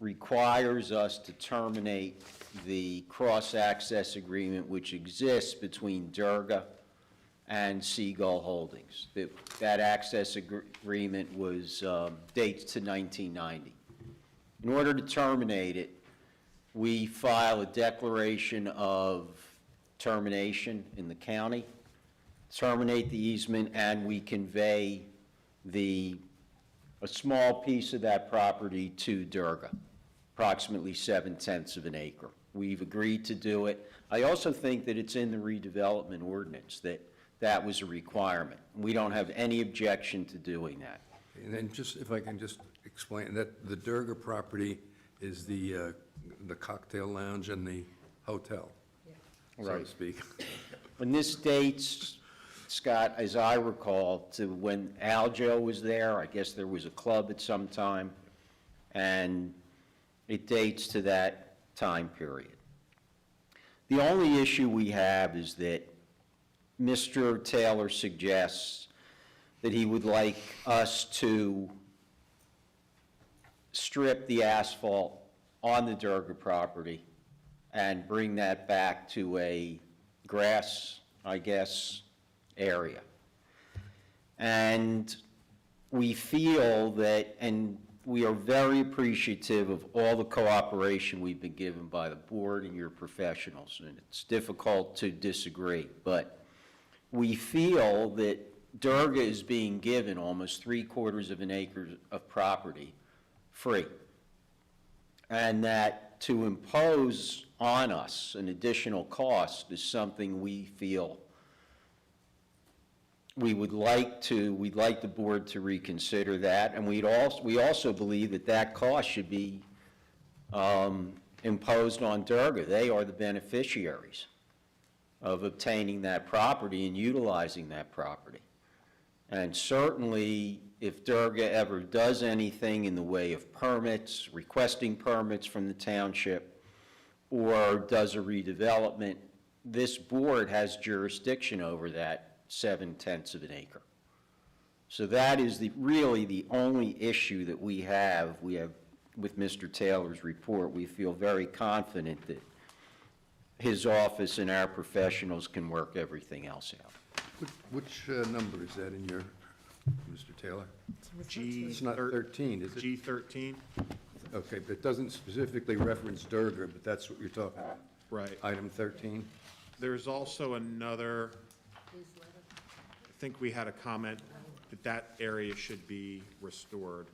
requires us to terminate the cross-access agreement which exists between Durga and Seagull Holdings. That access agreement dates to 1990. In order to terminate it, we file a declaration of termination in the county, terminate the easement, and we convey a small piece of that property to Durga, approximately 7/10 of an acre. We've agreed to do it. I also think that it's in the redevelopment ordinance that was a requirement. We don't have any objection to doing that. And then just, if I can just explain, that the Durga property is the cocktail lounge and the hotel, so to Right. speak. And this dates, Scott, as I recall, to when Aljo was there. I guess there was a club at some time, and it dates to that time period. The only issue we have is that Mr. Taylor suggests that he would like us to strip the asphalt on the Durga property and bring that back to a grass, I guess, area. And we feel that, and we are very appreciative of all the cooperation we've been given by the board and your professionals, and it's difficult to disagree, but we feel that Durga is being given almost 3/4 of an acre of property free, and that to impose on us an additional cost is something we feel we'd like the board to reconsider that, and we also believe that cost should be imposed on Durga. They are the beneficiaries of obtaining that property and utilizing that property. And certainly, if Durga ever does anything in the way of permits, requesting permits from the township, or does a redevelopment, this board has jurisdiction over that 7/10 of an acre. So that is really the only issue that we have with Mr. Taylor's report. We feel very confident that his office and our professionals can work everything else out. Which number is that in your, Mr. Taylor? It's not 13, is it? G13? Okay, but it doesn't specifically reference Durga, but that's what you're talking about. Right. Item 13? There's also another, I think we had a comment that area should be restored.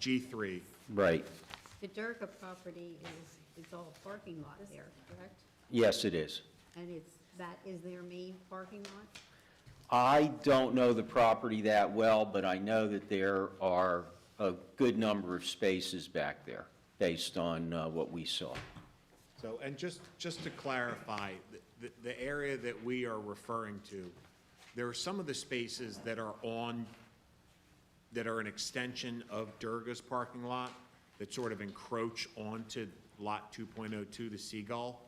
G3. Right. The Durga property is all parking lot there, correct? Yes, it is. And that is their main parking lot? I don't know the property that well, but I know that there are a good number of spaces back there, based on what we saw. So, and just to clarify, the area that we are referring to, there are some of the spaces that are an extension of Durga's parking lot that sort of encroach onto Lot 2.02, the Seagull.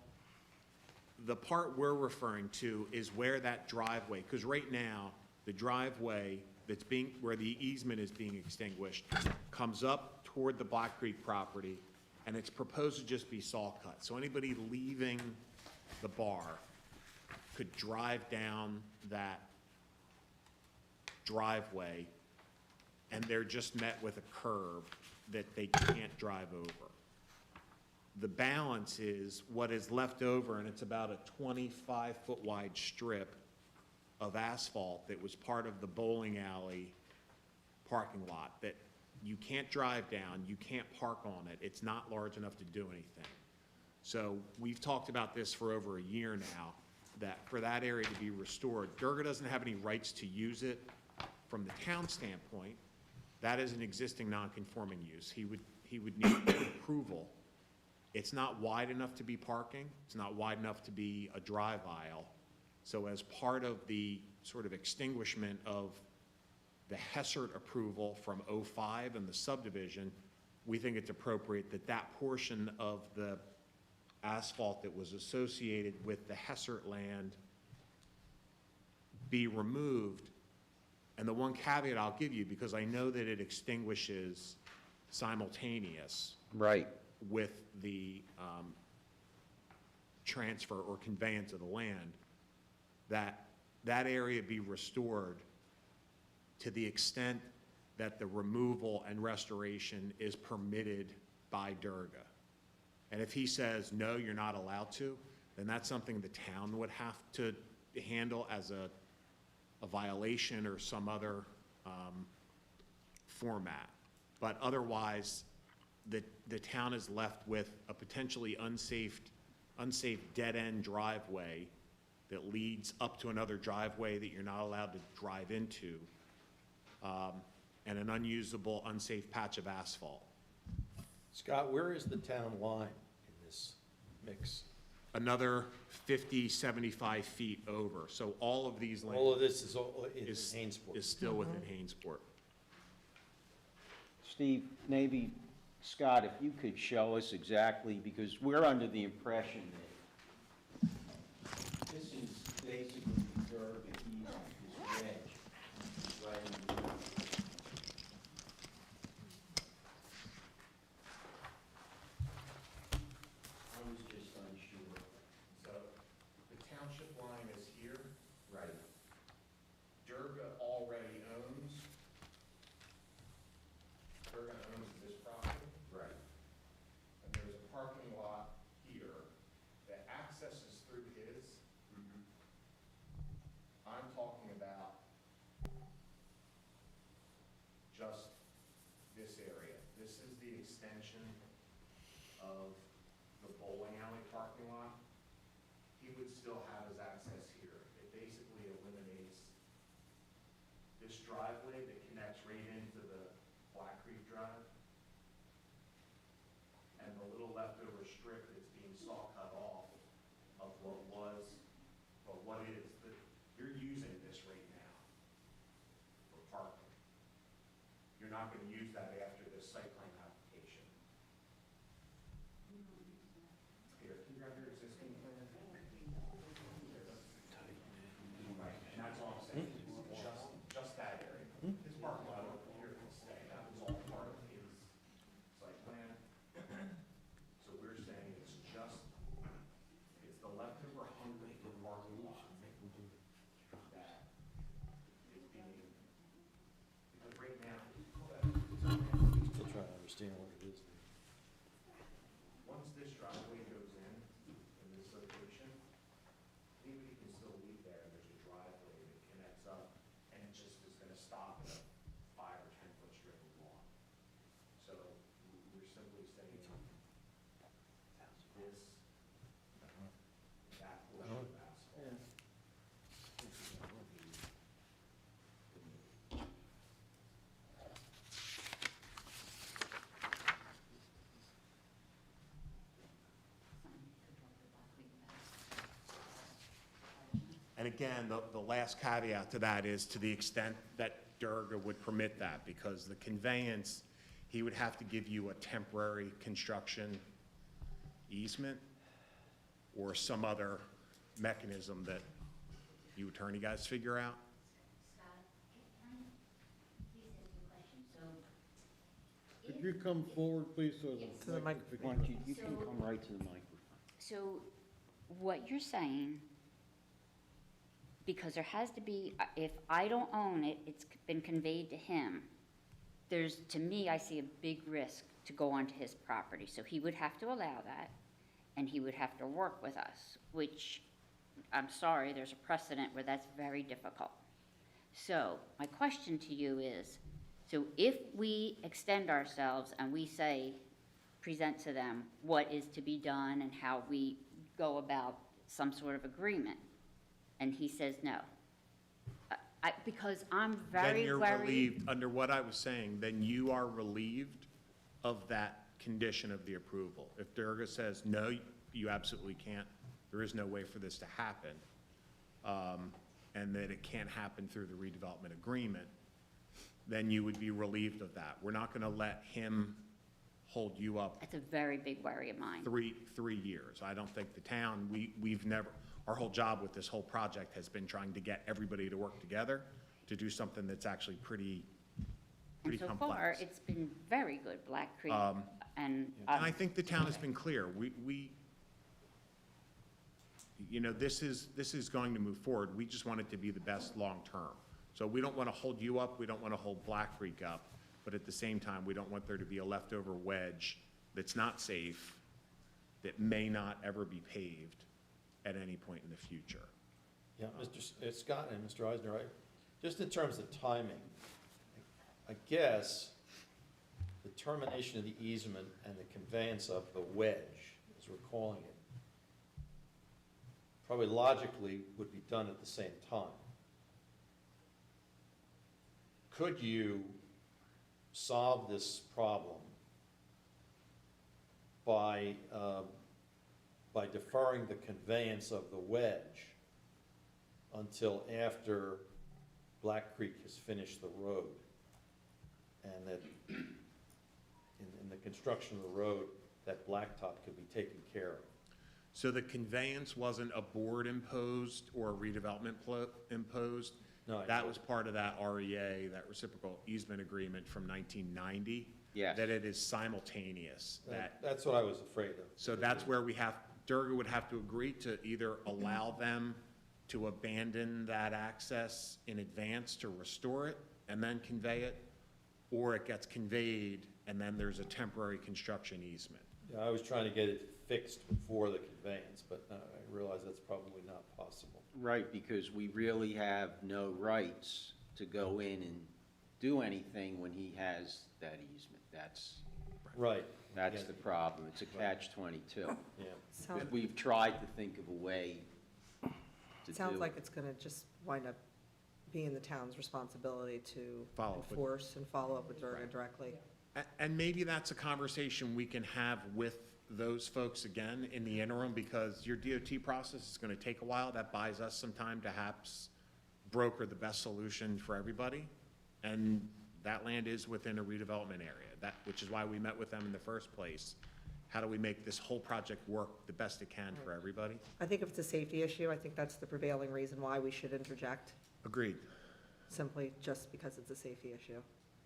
The part we're referring to is where that driveway, because right now, the driveway where the easement is being extinguished, comes up toward the Black Creek property, and it's proposed to just be saw cut. So anybody leaving the bar could drive down that driveway, and they're just met with a curb that they can't drive over. The balance is what is left over, and it's about a 25-foot wide strip of asphalt that was part of the bowling alley parking lot that you can't drive down, you can't park on it, it's not large enough to do anything. So we've talked about this for over a year now, that for that area to be restored, Durga doesn't have any rights to use it from the town standpoint. That is an existing non-conforming use. He would need approval. It's not wide enough to be parking. It's not wide enough to be a drive aisle. So as part of the sort of extinguishment of the Hessert approval from '05 and the subdivision, we think it's appropriate that that portion of the asphalt that was associated with the Hessert land be removed. And the one caveat I'll give you, because I know that it extinguishes simultaneous Right. with the transfer or conveyance of the land, that area be restored to the extent that the removal and restoration is permitted by Durga. And if he says, no, you're not allowed to, then that's something the town would have to handle as a violation or some other format. But otherwise, the town is left with a potentially unsafe dead-end driveway that leads up to another driveway that you're not allowed to drive into, and an unusable, unsafe patch of asphalt. Scott, where is the town line in this mix? Another 50, 75 feet over. So all of these All of land this is all in is Hainesport. still within Haynesport. Steve, maybe, Scott, if you could show us exactly, because we're under the impression that this is basically the curve that he's, this wedge, right in the middle. I was just unsure. So the township line is here. Right. Durga already owns this property. Right. And there's a parking lot here that accesses through his. I'm talking about just this area. This is the extension of the bowling alley parking lot. He would still have his access here. It basically eliminates this driveway that connects right into the Black Creek Drive. And the little leftover strip that's being saw cut off of what was, or what is, that you're using this right now for parking. You're not gonna use that after this site plan application. Here, can you grab your existing plan? Right, and that's all I'm saying, it's just that area. His parking lot over here can stay, that was all part of his site plan. So we're saying it's the leftover hungry for parking lot that is being, because right now, Still trying to understand what it is. once this driveway goes in this location, anybody can still leave there, and there's a driveway that connects up, and it just is gonna stop at a 5 or 10 foot strip of lawn. So we're simply saying this, that portion of asphalt. And again, the last caveat to that is to the extent that Durga would permit that, because the conveyance, he would have to give you a temporary construction easement or some other mechanism that you attorney guys figure out. Scott, can I please ask you a question? So Could you come forward, please, so To the microphone. Why don't you can come right to the microphone. So what you're saying, because there has to be, if I don't own it, it's been conveyed to him, to me, I see a big risk to go onto his property. So he would have to allow that, and he would have to work with us, which, I'm sorry, there's a precedent where that's very difficult. So my question to you is, so if we extend ourselves and we say, present to them what is to be done and how we go about some sort of agreement. And he says no. Because I'm Then very you're worried. relieved, under what I was saying, then you are relieved of that condition of the approval. If Durga says, no, you absolutely can't, there is no way for this to happen, and that it can't happen through the redevelopment agreement, then you would be relieved of that. We're not gonna let him hold you up That's a very big worry of mine. 3 years. I don't think the town, we've never, our whole job with this whole project has been trying to get everybody to work together to do something that's actually pretty And so far, complex. it's been very good, Black Creek, and. And I think the town has been clear. We, you know, this is going to move forward. We just want it to be the best long-term. So we don't want to hold you up, we don't want to hold Black Creek up, but at the same time, we don't want there to be a leftover wedge that's not safe, that may not ever be paved at any point in the future. Yeah, Scott and Mr. Eisner, just in terms of timing, I guess the termination of the easement and the conveyance of the wedge, as we're calling it, probably logically would be done at the same time. Could you solve this problem by deferring the conveyance of the wedge until after Black Creek has finished the road? And that in the construction of the road, that blacktop could be taken care of. So the conveyance wasn't a board imposed or a redevelopment imposed? No, I That know. was part of that REA, that reciprocal easement agreement from 1990? Yes. That it is simultaneous, that, That's what I was afraid of. so that's where Durga would have to agree to either allow them to abandon that access in advance to restore it and then convey it, or it gets conveyed and then there's a temporary construction easement. Yeah, I was trying to get it fixed before the conveyance, but I realize that's probably not possible. Right, because we really have no rights to go in and do anything when he has that easement. Right. That's Yeah. the problem. It's a catch-22. Yeah. Sounds, We've tried to think of a way to do it. sounds like it's gonna just wind up being the town's responsibility to Follow up with- enforce and follow up with Durga Right. directly. And maybe that's a conversation we can have with those folks again in the interim, because your DOT process is gonna take a while. That buys us some time to perhaps broker the best solution for everybody. And that land is within a redevelopment area, which is why we met with them in the first place. How do we make this whole project work the best it can for everybody? I think if it's a safety issue, I think that's the prevailing reason why we should interject, Agreed, simply just because it's a safety issue.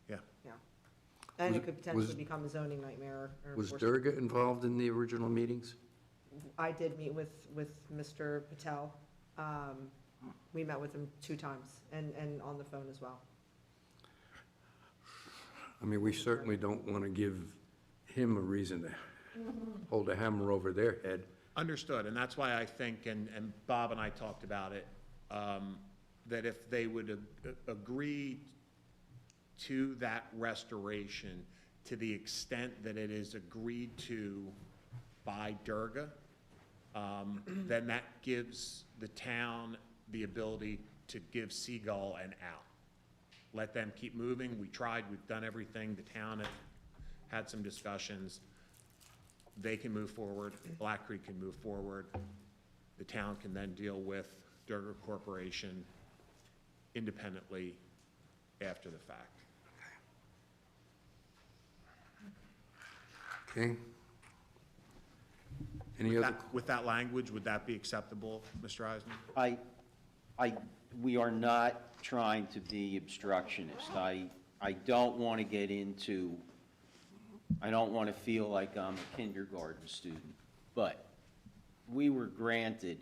yeah. Yeah. And Was- it could potentially was- become a zoning nightmare. or Was enforcement. Durga involved in the original meetings? I did meet with Mr. Patel. We met with him 2 times and on the phone as well. I mean, we certainly don't want to give him a reason to hold a hammer over their head. Understood, and that's why I think, and Bob and I talked about it, that if they would agree to that restoration to the extent that it is agreed to by Durga, then that gives the town the ability to give Seagull an out. Let them keep moving. We tried, we've done everything. The town had some discussions. They can move forward, Black Creek can move forward. The town can then deal with Durga Corporation independently after the fact. Okay? Any other? With that language, would that be acceptable, Mr. Eisner? We are not trying to be obstructionist. I don't want to get into, I don't want to feel like I'm a kindergarten student, but we were granted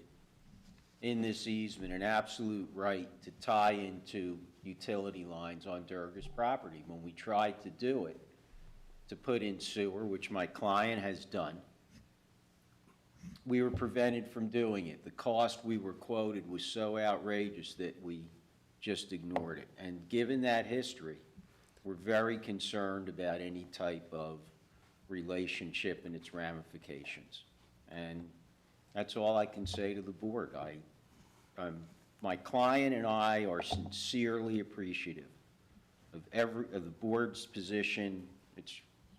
in this easement an absolute right to tie into utility lines on Durga's property. When we tried to do it, to put in sewer, which my client has done, we were prevented from doing it. The cost we were quoted was so outrageous that we just ignored it. And given that history, we're very concerned about any type of relationship and its ramifications. And that's all I can say to the board. My client and I are sincerely appreciative of the board's position. It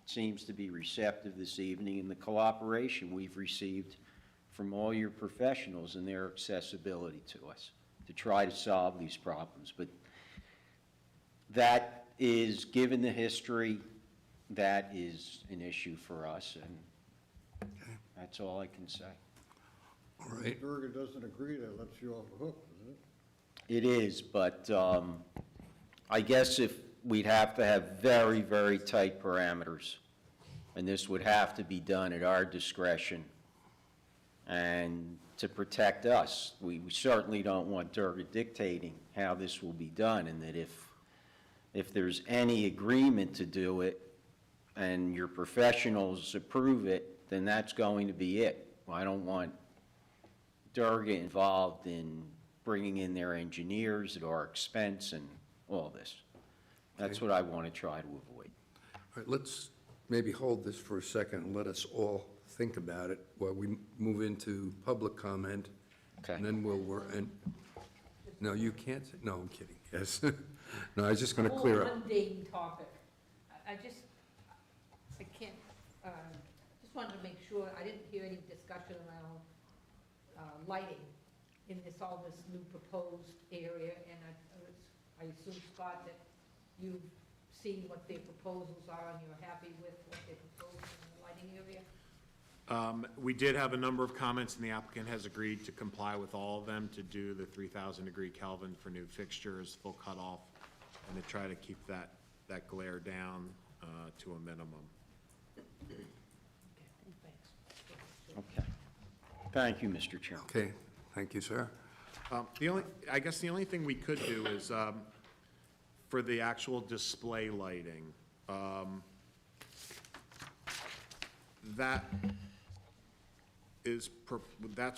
seems to be receptive this evening, and the cooperation we've received from all your professionals and their accessibility to us to try to solve these problems. But that is, given the history, that is an issue for us, and that's all I can say. All right. If Durga doesn't agree, that lets you off the hook, doesn't it? It is, but I guess if we'd have to have very, very tight parameters, and this would have to be done at our discretion and to protect us. We certainly don't want Durga dictating how this will be done, and that if there's any agreement to do it and your professionals approve it, then that's going to be it. I don't want Durga involved in bringing in their engineers at our expense and all this. That's what I want to try to avoid. All right, let's maybe hold this for a second and let us all think about it while we move into public comment. Okay. And then we'll work, and, no, you can't, say no, I'm kidding, yes. No, I was just gonna clear up. Mundane topic. I can't, just wanted to make sure, I didn't hear any discussion around lighting in all this new proposed area, and I assume, Scott, that you've seen what their proposals are and you're happy with what they're proposing in the lighting area? We did have a number of comments, and the applicant has agreed to comply with all of them to do the 3,000 degree Kelvin for new fixtures, full cutoff, and to try to keep that glare down to a minimum. Okay. Thank you, Mr. Chairman. Okay, thank you, sir. I guess the only thing we could do is, for the actual display lighting, that's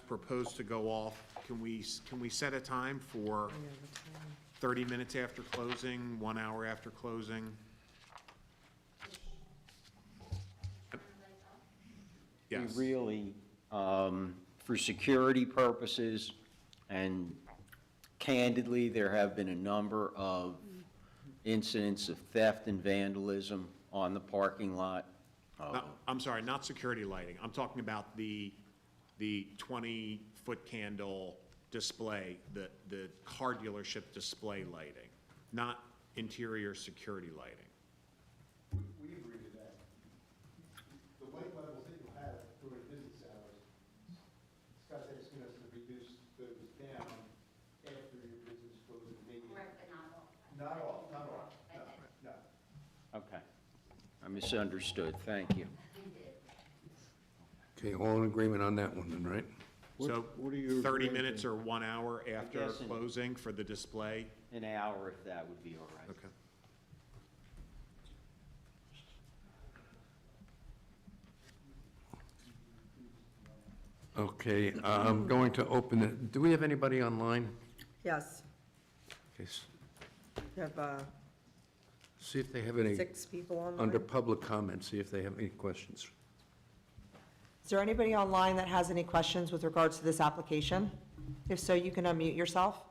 proposed to go off. Can we set a time for 30 minutes after closing, 1 hour after closing? Yes. We really, for security purposes, and candidly, there have been a number of incidents of theft and vandalism on the parking lot. I'm sorry, not security lighting. I'm talking about the 20-foot candle display, the car dealership display lighting, not interior security lighting. We agree to that. The white levels that you'll have during business hours, Scott's asking us to reduce those down after your business closes, maybe. Right, but not all. Not all, no. Okay. I misunderstood. Thank you. Okay, all in agreement on that one then, right? So What are you 30 agreeing minutes to? or 1 hour after guess in- closing for the display? An hour, if that would be all right. Okay. Okay, I'm going to open it. Do we have anybody online? Yes, Okay, you have see if they have any, 6 people online. under public comment, see if they have any questions. Is there anybody online that has any questions with regards to this application? If so, you can unmute yourself.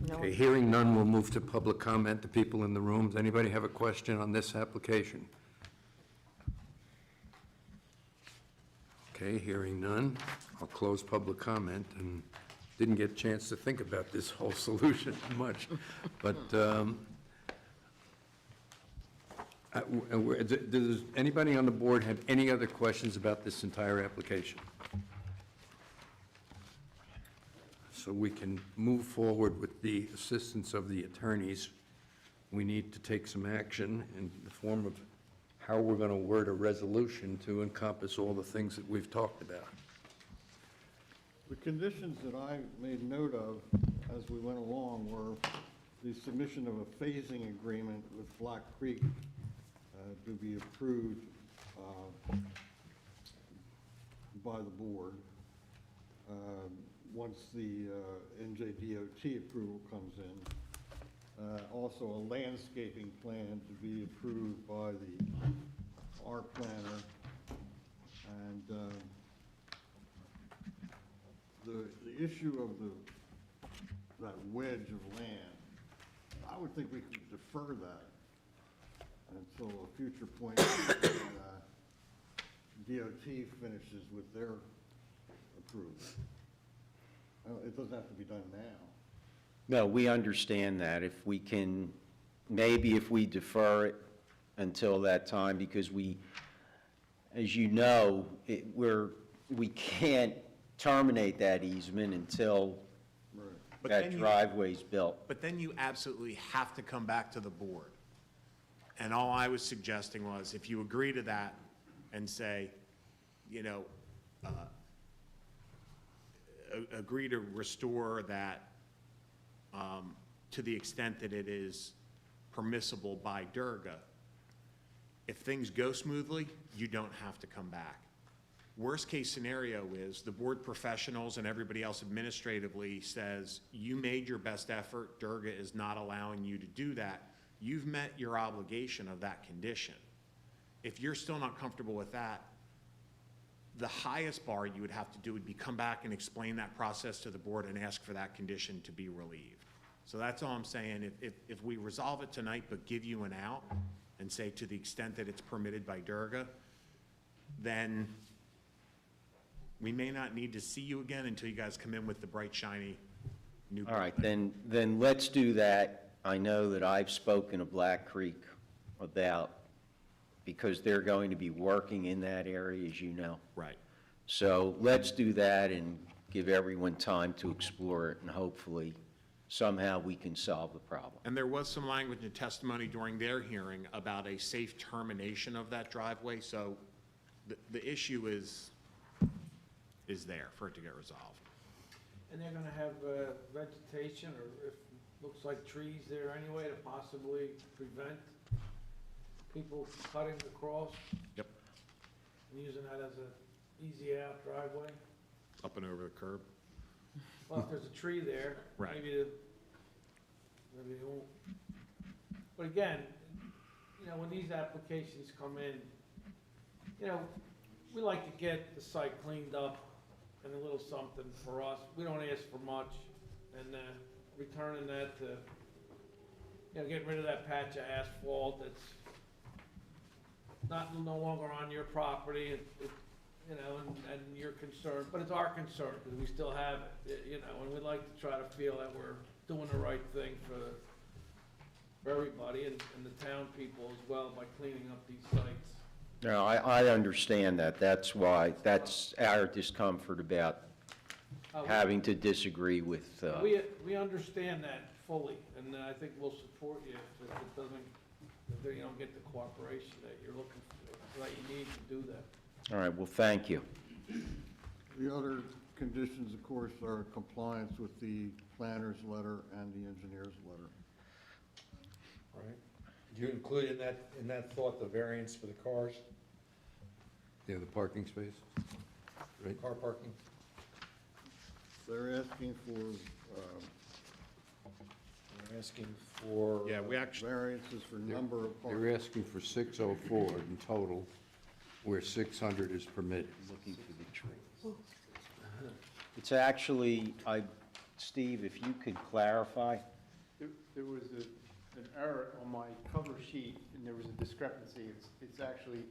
No? Okay, hearing none, we'll move to public comment. The people in the room, does anybody have a question on this application? Okay, hearing none, I'll close public comment, and didn't get a chance to think about this whole solution much. But, does anybody on the board have any other questions about this entire application? So we can move forward with the assistance of the attorneys. We need to take some action in the form of how we're going to word a resolution to encompass all the things that we've talked about. The conditions that I made note of as we went along were the submission of a phasing agreement with Black Creek to be approved by the board. Once the NJDOT approval comes in, Also a landscaping plan to be approved by our planner. And the issue of that wedge of land, I would think we could defer that until a future point when DOT finishes with their approval. It doesn't have to be done now. No, we understand that. If we can, maybe if we defer it until that time, because we, as you know, we can't terminate that easement until But that then you- driveway's built. But then you absolutely have to come back to the board. And all I was suggesting was, if you agree to that and say, you know, agree to restore that to the extent that it is permissible by Durga, if things go smoothly, you don't have to come back. Worst-case scenario is the board professionals and everybody else administratively says, you made your best effort, Durga is not allowing you to do that. You've met your obligation of that condition. If you're still not comfortable with that, the highest bar you would have to do would be come back and explain that process to the board and ask for that condition to be relieved. So that's all I'm saying. If we resolve it tonight but give you an out and say to the extent that it's permitted by Durga, then we may not need to see you again until you guys come in with the bright, shiny new. All right, then let's do that. I know that I've spoken to Black Creek about, because they're going to be working in that area, as you know. Right. So let's do that and give everyone time to explore it, and hopefully somehow we can solve the problem. And there was some language and testimony during their hearing about a safe termination of that driveway, so the issue is there for it to get resolved. And they're gonna have vegetation, or if, looks like trees there anyway, to possibly prevent people cutting across? Yep. And using that as a easy out driveway? Up and over the curb. Well, if there's a tree there, Right. maybe they won't. But again, you know, when these applications come in, you know, we like to get the site cleaned up and a little something for us. We don't ask for much, and returning that to, you know, getting rid of that patch of asphalt that's no longer on your property, you know, and you're concerned, but it's our concern, because we still have it, you know, and we'd like to try to feel that we're doing the right thing for everybody and the town people as well by cleaning up these sites. No, I understand that. That's why, that's our discomfort about having to disagree with, We understand that fully, and I think we'll support you if it doesn't, if you don't get the cooperation that you're looking for, that you need to do that. all right, well, thank you. The other conditions, of course, are compliance with the planner's letter and the engineer's letter. All right. Do you include in that thought the variance for the cars, Yeah, the parking space, right? car parking? They're asking for They're asking for. Yeah, we actually, variances for number of They're parking. asking for 604 in total, where 600 is permitted. Looking for the tree. It's actually, Steve, if you could clarify. There was an error on my cover sheet, and there was a discrepancy. It's actually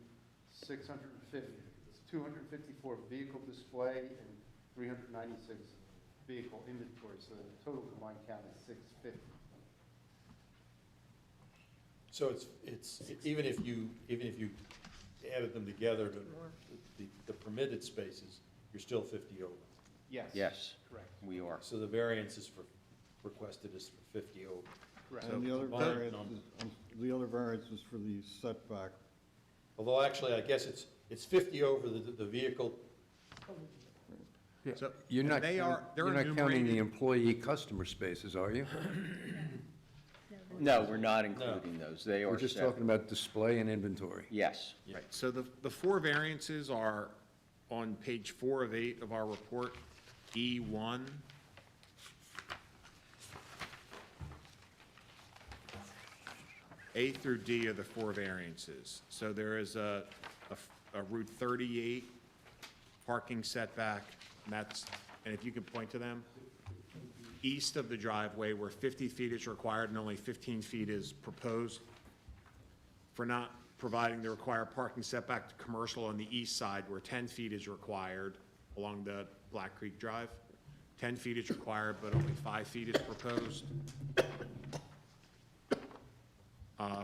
650, it's 254 vehicle display and 396 vehicle inventory, so the total combined count is 650. So it's, even if you added them together, the permitted spaces, you're still 50 over. Yes. Yes, Correct. we are. So the variance is requested is for 50 over. Correct. And the other combined variance is for the setback. Although actually, I guess it's 50 over the vehicle. so You're not, they're you're not counting the enumerated. employee customer spaces, are you? No, we're not including those. They are We're just separate. talking about display and inventory. Yes. Right, so the four variances are on page 4 of 8 of our report, E1. A through D are the 4 variances. So there is a Route 38 parking setback, and if you could point to them, east of the driveway where 50 feet is required and only 15 feet is proposed, for not providing the required parking setback to commercial on the east side where 10 feet is required along the Black Creek Drive. 10 feet is required, but only 5 feet is proposed.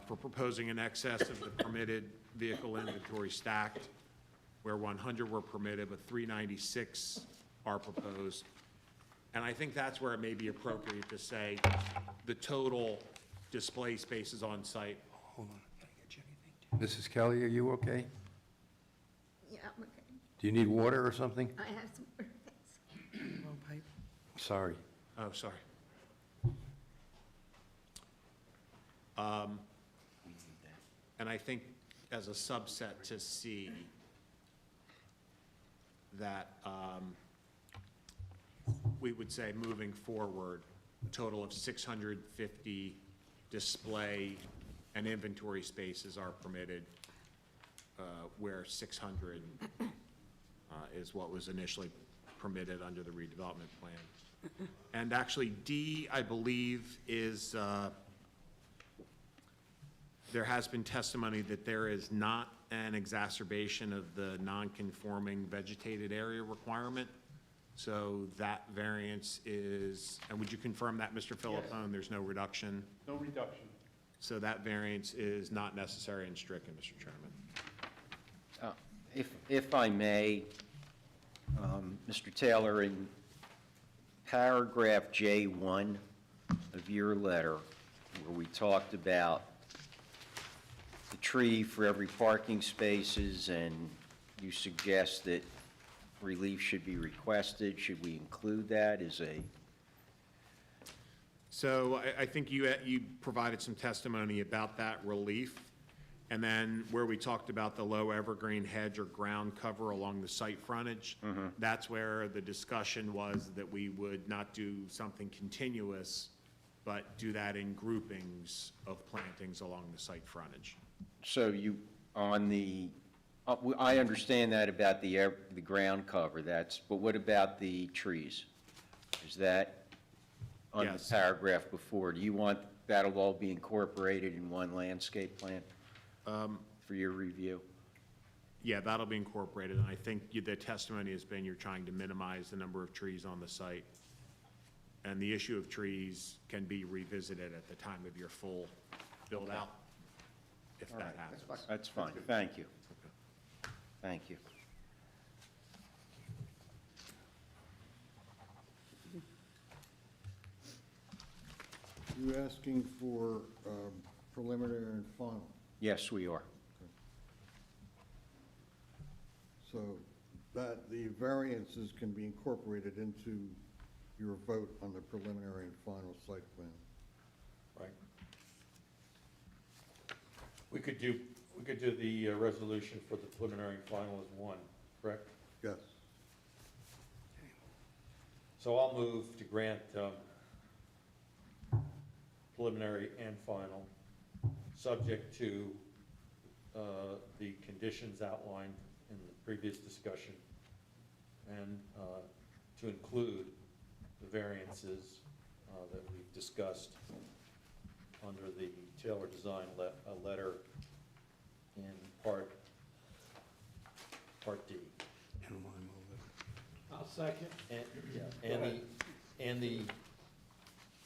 For proposing in excess of the permitted vehicle inventory stacked, where 100 were permitted, but 396 are proposed. And I think that's where it may be appropriate to say the total display spaces on site. Hold on, can I get you anything? Mrs. Kelly, are you okay? Yeah, I'm okay. Do you need water or something? I have some other things. Wrong pipe. Sorry. Oh, sorry. And I think as a subset to C, that we would say moving forward, a total of 650 display and inventory spaces are permitted, where 600 is what was initially permitted under the redevelopment plan. And actually, D, I believe, is, there has been testimony that there is not an exacerbation of the non-conforming vegetated area requirement. So that variance is, and would you confirm that, Mr. Philippone? There's no reduction? No reduction. So that variance is not necessary and stricken, Mr. Chairman. If I may, Mr. Taylor, in paragraph J1 of your letter, where we talked about the tree for every parking spaces, and you suggest that relief should be requested, should we include that as a? So I think you provided some testimony about that relief. And then where we talked about the low evergreen hedge or ground cover along the site frontage, that's where the discussion was that we would not do something continuous, but do that in groupings of plantings along the site frontage. So you, on the, I understand that about the ground cover, but what about the trees? Is that on the Yes. paragraph before? Do you want that'll all be incorporated in one landscape plan for your review? Yeah, that'll be incorporated, and I think the testimony has been you're trying to minimize the number of trees on the site. And the issue of trees can be revisited at the time of your full build-out, if All that right, happens. that's fine, thank you. Thank you. You asking for preliminary and final? Yes, we are. So that the variances can be incorporated into your vote on the preliminary and final site plan. Right. We could do the resolution for the preliminary and final as one, correct? Yes. So I'll move to grant preliminary and final, subject to the conditions outlined in the previous discussion, and to include the variances that we've discussed under the Taylor Design letter in Part D. I'll second. And the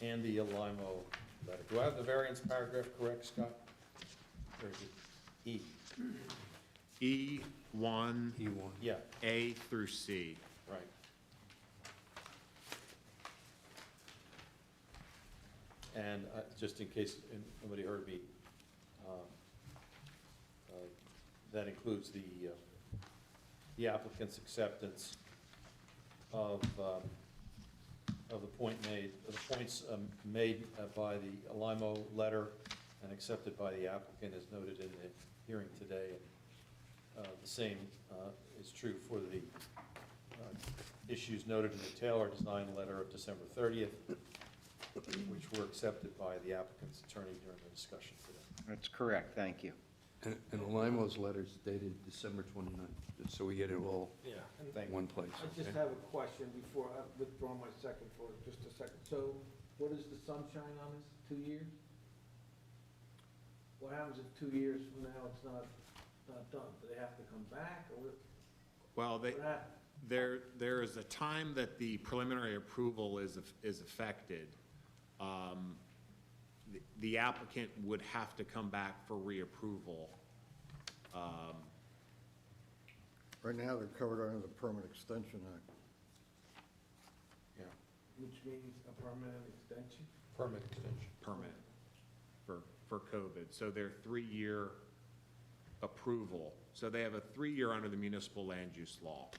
Alimo letter. Do I have the variance paragraph correct, Scott? Or is it E? E1, Yeah, A through C. right. And just in case nobody heard me, that includes the applicant's acceptance of the points made by the Alimo letter and accepted by the applicant as noted in the hearing today. The same is true for the issues noted in the Taylor Design letter of December 30th, which were accepted by the applicant's attorney during the discussion today. That's correct, thank you. And Limo's letter's dated December 29th, just so we get it all Yeah. And in one place. I just okay? have a question before I withdraw my second for just a second. So what is the sunshine on this, 2 years? What happens if 2 years from now it's not done? Do they have to come back or Well, what happens? there is a time that the preliminary approval is affected. The applicant would have to come back for reapproval. Right now, they're covered under the Permanent Extension Act. Yeah. Which means a permanent extension? Permit extension. Permit for COVID. So their 3-year approval, so they have a 3-year under the municipal land use law.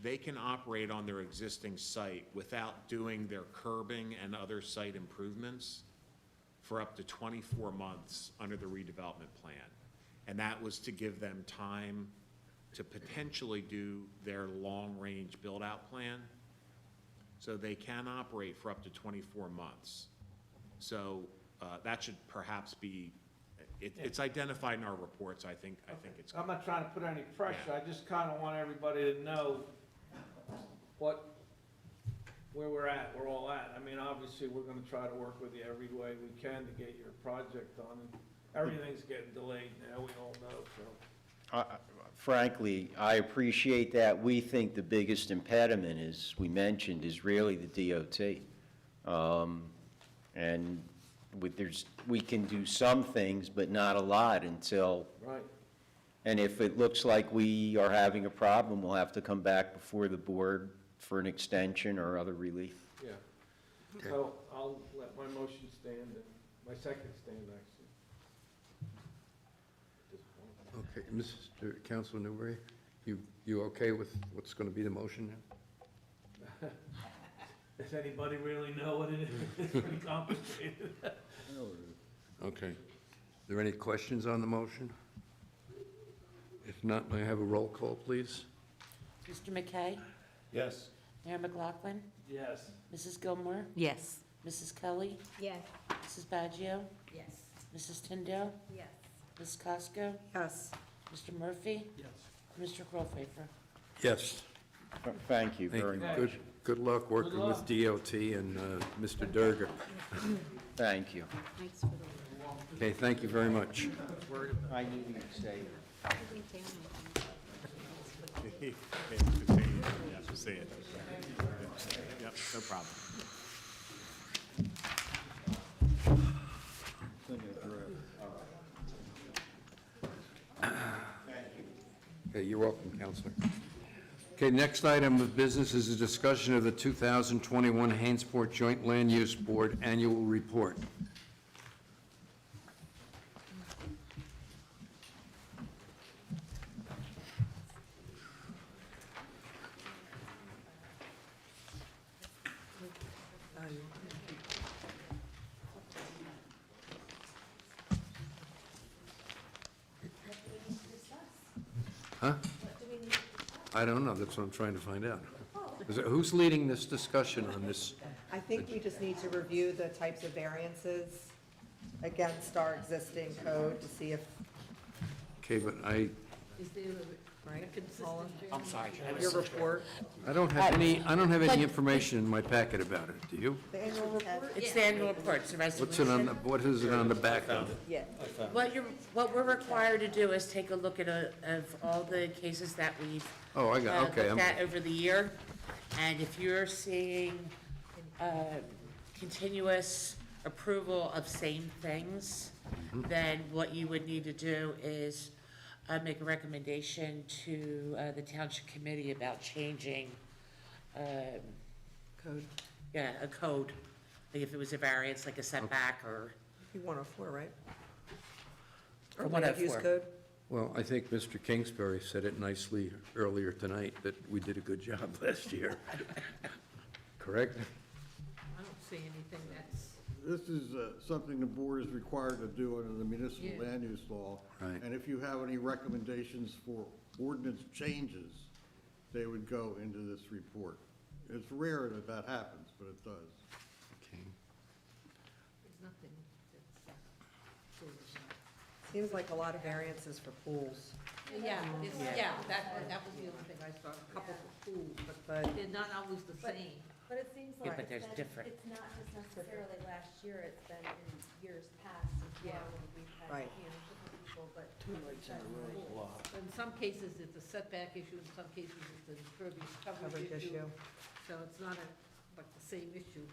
They can operate on their existing site without doing their curbing and other site improvements for up to 24 months under the redevelopment plan. And that was to give them time to potentially do their long-range build-out plan. So they can operate for up to 24 months. So that should perhaps be, it's identified in our reports, I think it's. I'm not trying to put any pressure. I just kind of want everybody to know where we're at, we're all at. I mean, obviously, we're gonna try to work with you every way we can to get your project done. And everything's getting delayed now, we all know, so. Frankly, I appreciate that. We think the biggest impediment, as we mentioned, is really the DOT. And we can do some things, but not a lot until, Right. and if it looks like we are having a problem, we'll have to come back before the board for an extension or other relief. Yeah. So I'll let my motion stand and my second stand, actually. At this point. Okay, Mr. Councilor Newbury, you okay with what's going to be the motion now? Does anybody really know what it is? It's pretty complicated. Okay. Are there any questions on the motion? If not, may I have a roll call, please? Mr. McKay? Yes. Mayor McLaughlin? Yes. Mrs. Gilmore? Yes. Mrs. Kelly? Yes. Mrs. Baggio? Yes. Mrs. Tyndale? Yes. Ms. Costco? Yes. Mr. Murphy? Yes. Mr. Grofefer? Yes. Thank you Thank very you. much. Good luck working with DOT and Mr. Durga. Thank you. Thanks for the. Okay, thank you very much. I knew you'd say that. See it. Yep, no problem. Okay, you're welcome, Counselor. Okay, next item of business is a discussion of the 2021 Hainesport Joint Land Use Board Annual Report. Huh? I don't know, that's what I'm trying to find out. Who's leading this discussion on this? I think we just need to review the types of variances against our existing code to see if, Okay, but I Is there right? a consistent? I'm sorry. Your report, don't have any information in my packet about it, do you? the annual report? It's the annual report, it's a What's it on, resolution. what is it on the back of it? Yeah. What we're required to do is take a look at of all the cases that we've Oh, I got, okay. looked at over the year. And if you're seeing continuous approval of same things, then what you would need to do is make a recommendation to the Township Committee about changing, Code, yeah, a code. Like if it was a variance, like a setback or, P104, right? Or Or land use 104. code? Well, I think Mr. Kingsbury said it nicely earlier tonight, that we did a good job last year. Correct? I don't see anything that's, This is something the board is required to do under the municipal Yeah. land use law. Right. And if you have any recommendations for ordinance changes, they would go into this report. It's rare that that happens, but it does. Okay. there's nothing that's. Seems like a lot of variances for pools. Yeah, that was the only thing I saw, a couple of pools, but they're not always the same. But it seems Yeah, like but there's it's different. it's not just necessarily last year, it's been in years past as Yeah. well, when we've had, Right. different people, but. In some cases, it's a setback issue, in some cases, it's an impervious coverage issue. So it's not like the same issue.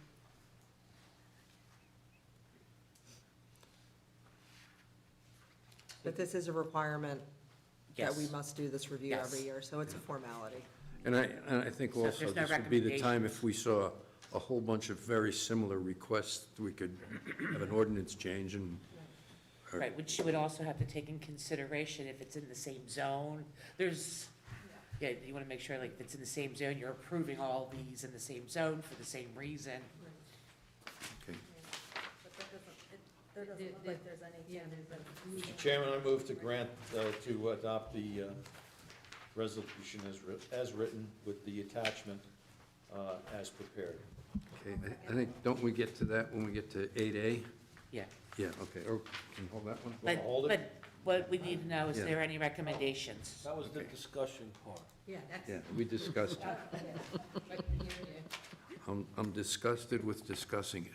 But this is a requirement that we Yes. must do this review every Yes. year, so it's a formality. And I think So if also there's no this would be the time if we saw a whole bunch of very similar requests, we could have an ordinance change and. or- Right, which you would also have to take in consideration if it's in the same zone. There's, yeah, you want to make sure, like, if it's in the same zone, you're approving all these in the same zone for the same reason. Okay. But there doesn't look like there's anything. Yeah, there's Mr. Chairman, I move to grant, to adopt the resolution as written with the attachment as prepared. Okay, I think, don't we get to that when we get to 8A? Yeah. Yeah, okay, or can you hold that one? But, hold it? but what we need to know, is Yeah. there any recommendations? That was the Okay. discussion part. Yeah, that's. Yeah, we discussed it. Right here, yeah. I'm disgusted with discussing it.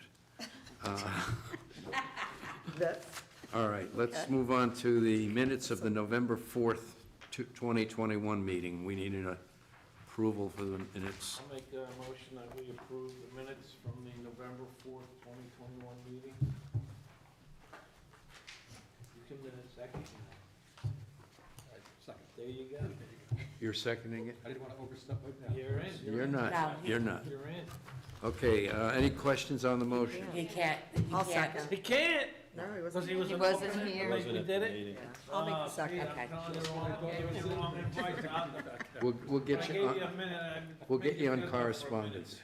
All right, let's move on to the minutes of the November 4th, 2021 meeting. We need an approval for the minutes. I'll make a motion that we approve the minutes from the November 4th, 2021 meeting. You can second that. There you go. You're seconding it? I didn't want to overstep my bounds. You're in. You're not, No. you're not. You're in. Okay, any questions on the motion? He can't, I'll second. He can't, No, he because wasn't. he wasn't. wasn't open here. like we did it. I'll make the second. See, I'm Okay. telling you, there was the wrong advice out there. We'll I get gave you, you on- a minute. we'll get you on correspondence.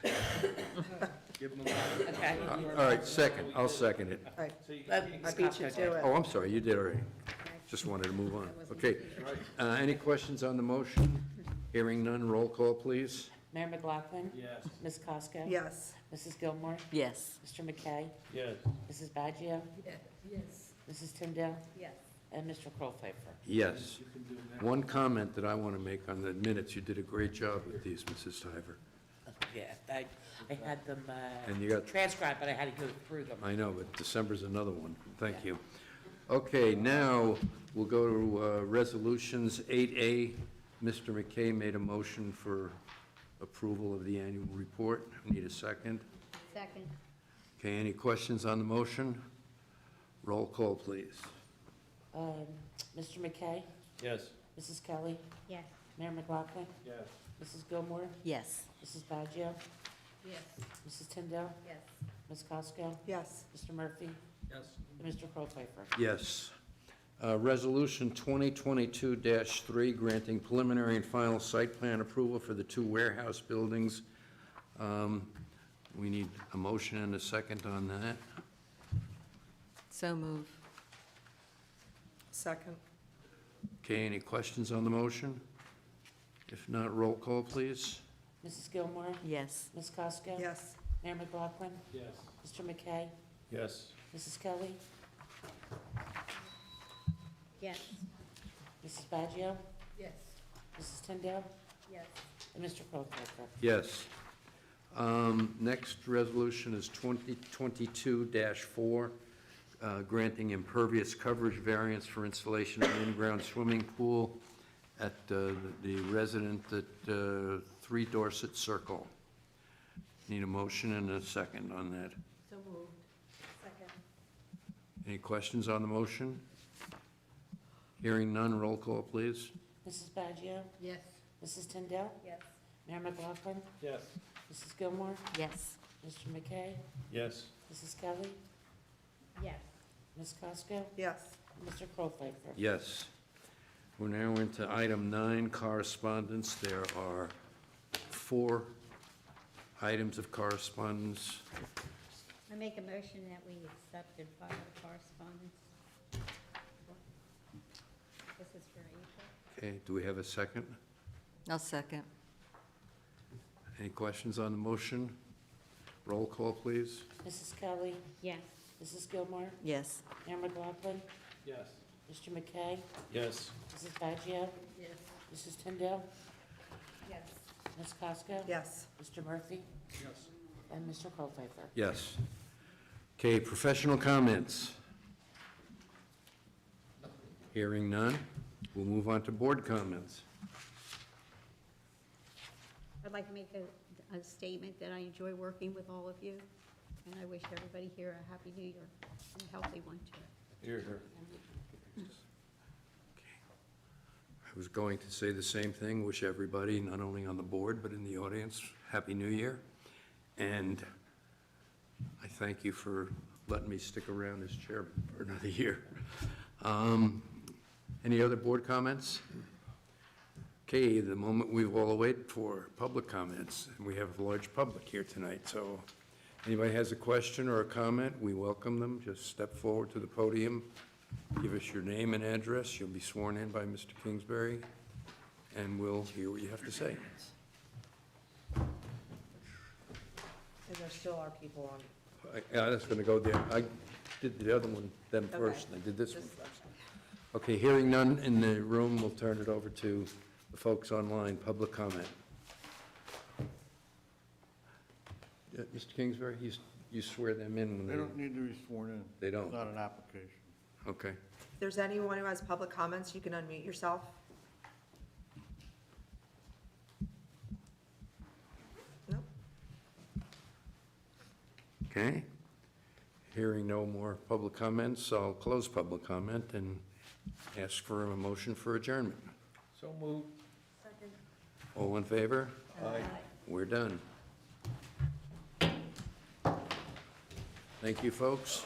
okay. All right, second, I'll second it. Right, Let I beat you to it. Oh, I'm sorry, you did already. Just wanted to move on. Okay, any questions on the motion? Hearing none, roll call, please. Mayor McLaughlin? Yes. Ms. Costco? Yes. Mrs. Gilmore? Yes. Mr. McKay? Yes. Mrs. Baggio? Yes. Mrs. Tyndale? Yes. And Mr. Krollpfeiffer? Yes. One comment that I want to make on the minutes, you did a great job with these, Mrs. Stiver. Yeah, I had them And you got, transcribed, but I had to go through them. I know, but December's another one. Thank you. Okay, now we'll go to resolutions. 8A, Mr. McKay made a motion for approval of the annual report. Need a second? Second. Okay, any questions on the motion? Roll call, please. Mr. McKay? Yes. Mrs. Kelly? Yes. Mayor McLaughlin? Yes. Mrs. Gilmore? Yes. Mrs. Baggio? Yes. Mrs. Tyndale? Yes. Ms. Costco? Yes. Mr. Murphy? Yes. And Mr. Krollpfeiffer? Yes. Resolution 2022-3, granting preliminary and final site plan approval for the two warehouse buildings. We need a motion and a second on that. So move. Second. Okay, any questions on the motion? If not, roll call, please. Mrs. Gilmore? Yes. Ms. Costco? Yes. Mayor McLaughlin? Yes. Mr. McKay? Yes. Mrs. Kelly? Yes. Mrs. Baggio? Yes. Mrs. Tyndale? Yes. And Mr. Krollpfeiffer? Yes. Next resolution is 2022-4, granting impervious coverage variance for installation of an in-ground swimming pool at the resident at 3 Dorset Circle. Need a motion and a second on that. So moved. Second. Any questions on the motion? Hearing none, roll call, please. Mrs. Baggio? Yes. Mrs. Tyndale? Yes. Mayor McLaughlin? Yes. Mrs. Gilmore? Yes. Mr. McKay? Yes. Mrs. Kelly? Yes. Ms. Costco? Yes. And Mr. Krollpfeiffer? Yes. We're now into item 9, correspondence. There are 4 items of correspondence. I make a motion that we accept and file correspondence. This is for April. Okay, do we have a second? I'll second. Any questions on the motion? Roll call, please. Mrs. Kelly? Yes. Mrs. Gilmore? Yes. Mayor McLaughlin? Yes. Mr. McKay? Yes. Mrs. Badgio? Yes. Mrs. Tyndall? Yes. Ms. Casco? Yes. Mr. Murphy? Yes. And Mr. Colpfeiffer? Yes. Okay, professional comments. Hearing none, we'll move on to board comments. I'd like to make a statement that I enjoy working with all of you, and I wish everybody here a happy new year and a healthy one, too. Here, here. I was going to say the same thing, wish everybody, not only on the board, but in the audience, Happy New Year. And I thank you for letting me stick around as chairman for another year. Any other board comments? Okay, the moment we've all waited for, public comments. And we have a large public here tonight, so anybody has a question or a comment, we welcome them. Just step forward to the podium, give us your name and address. You'll be sworn in by Mr. Kingsbury, and we'll hear what you have to say. And there still are people on. I was going to go there. I did the other one, them Okay. first, and I did this one first. Okay, hearing none in the room, we'll turn it over to the folks online, public comment. Mr. Kingsbury, you swear them in when They don't need to be sworn in. They don't? It's not an application. Okay. If there's anyone who has public comments, you can unmute yourself. Nope. Okay. Hearing no more public comments, I'll close public comment and ask for a motion for adjournment. So moved. Second. All in favor? Aye. We're done. Thank you, folks.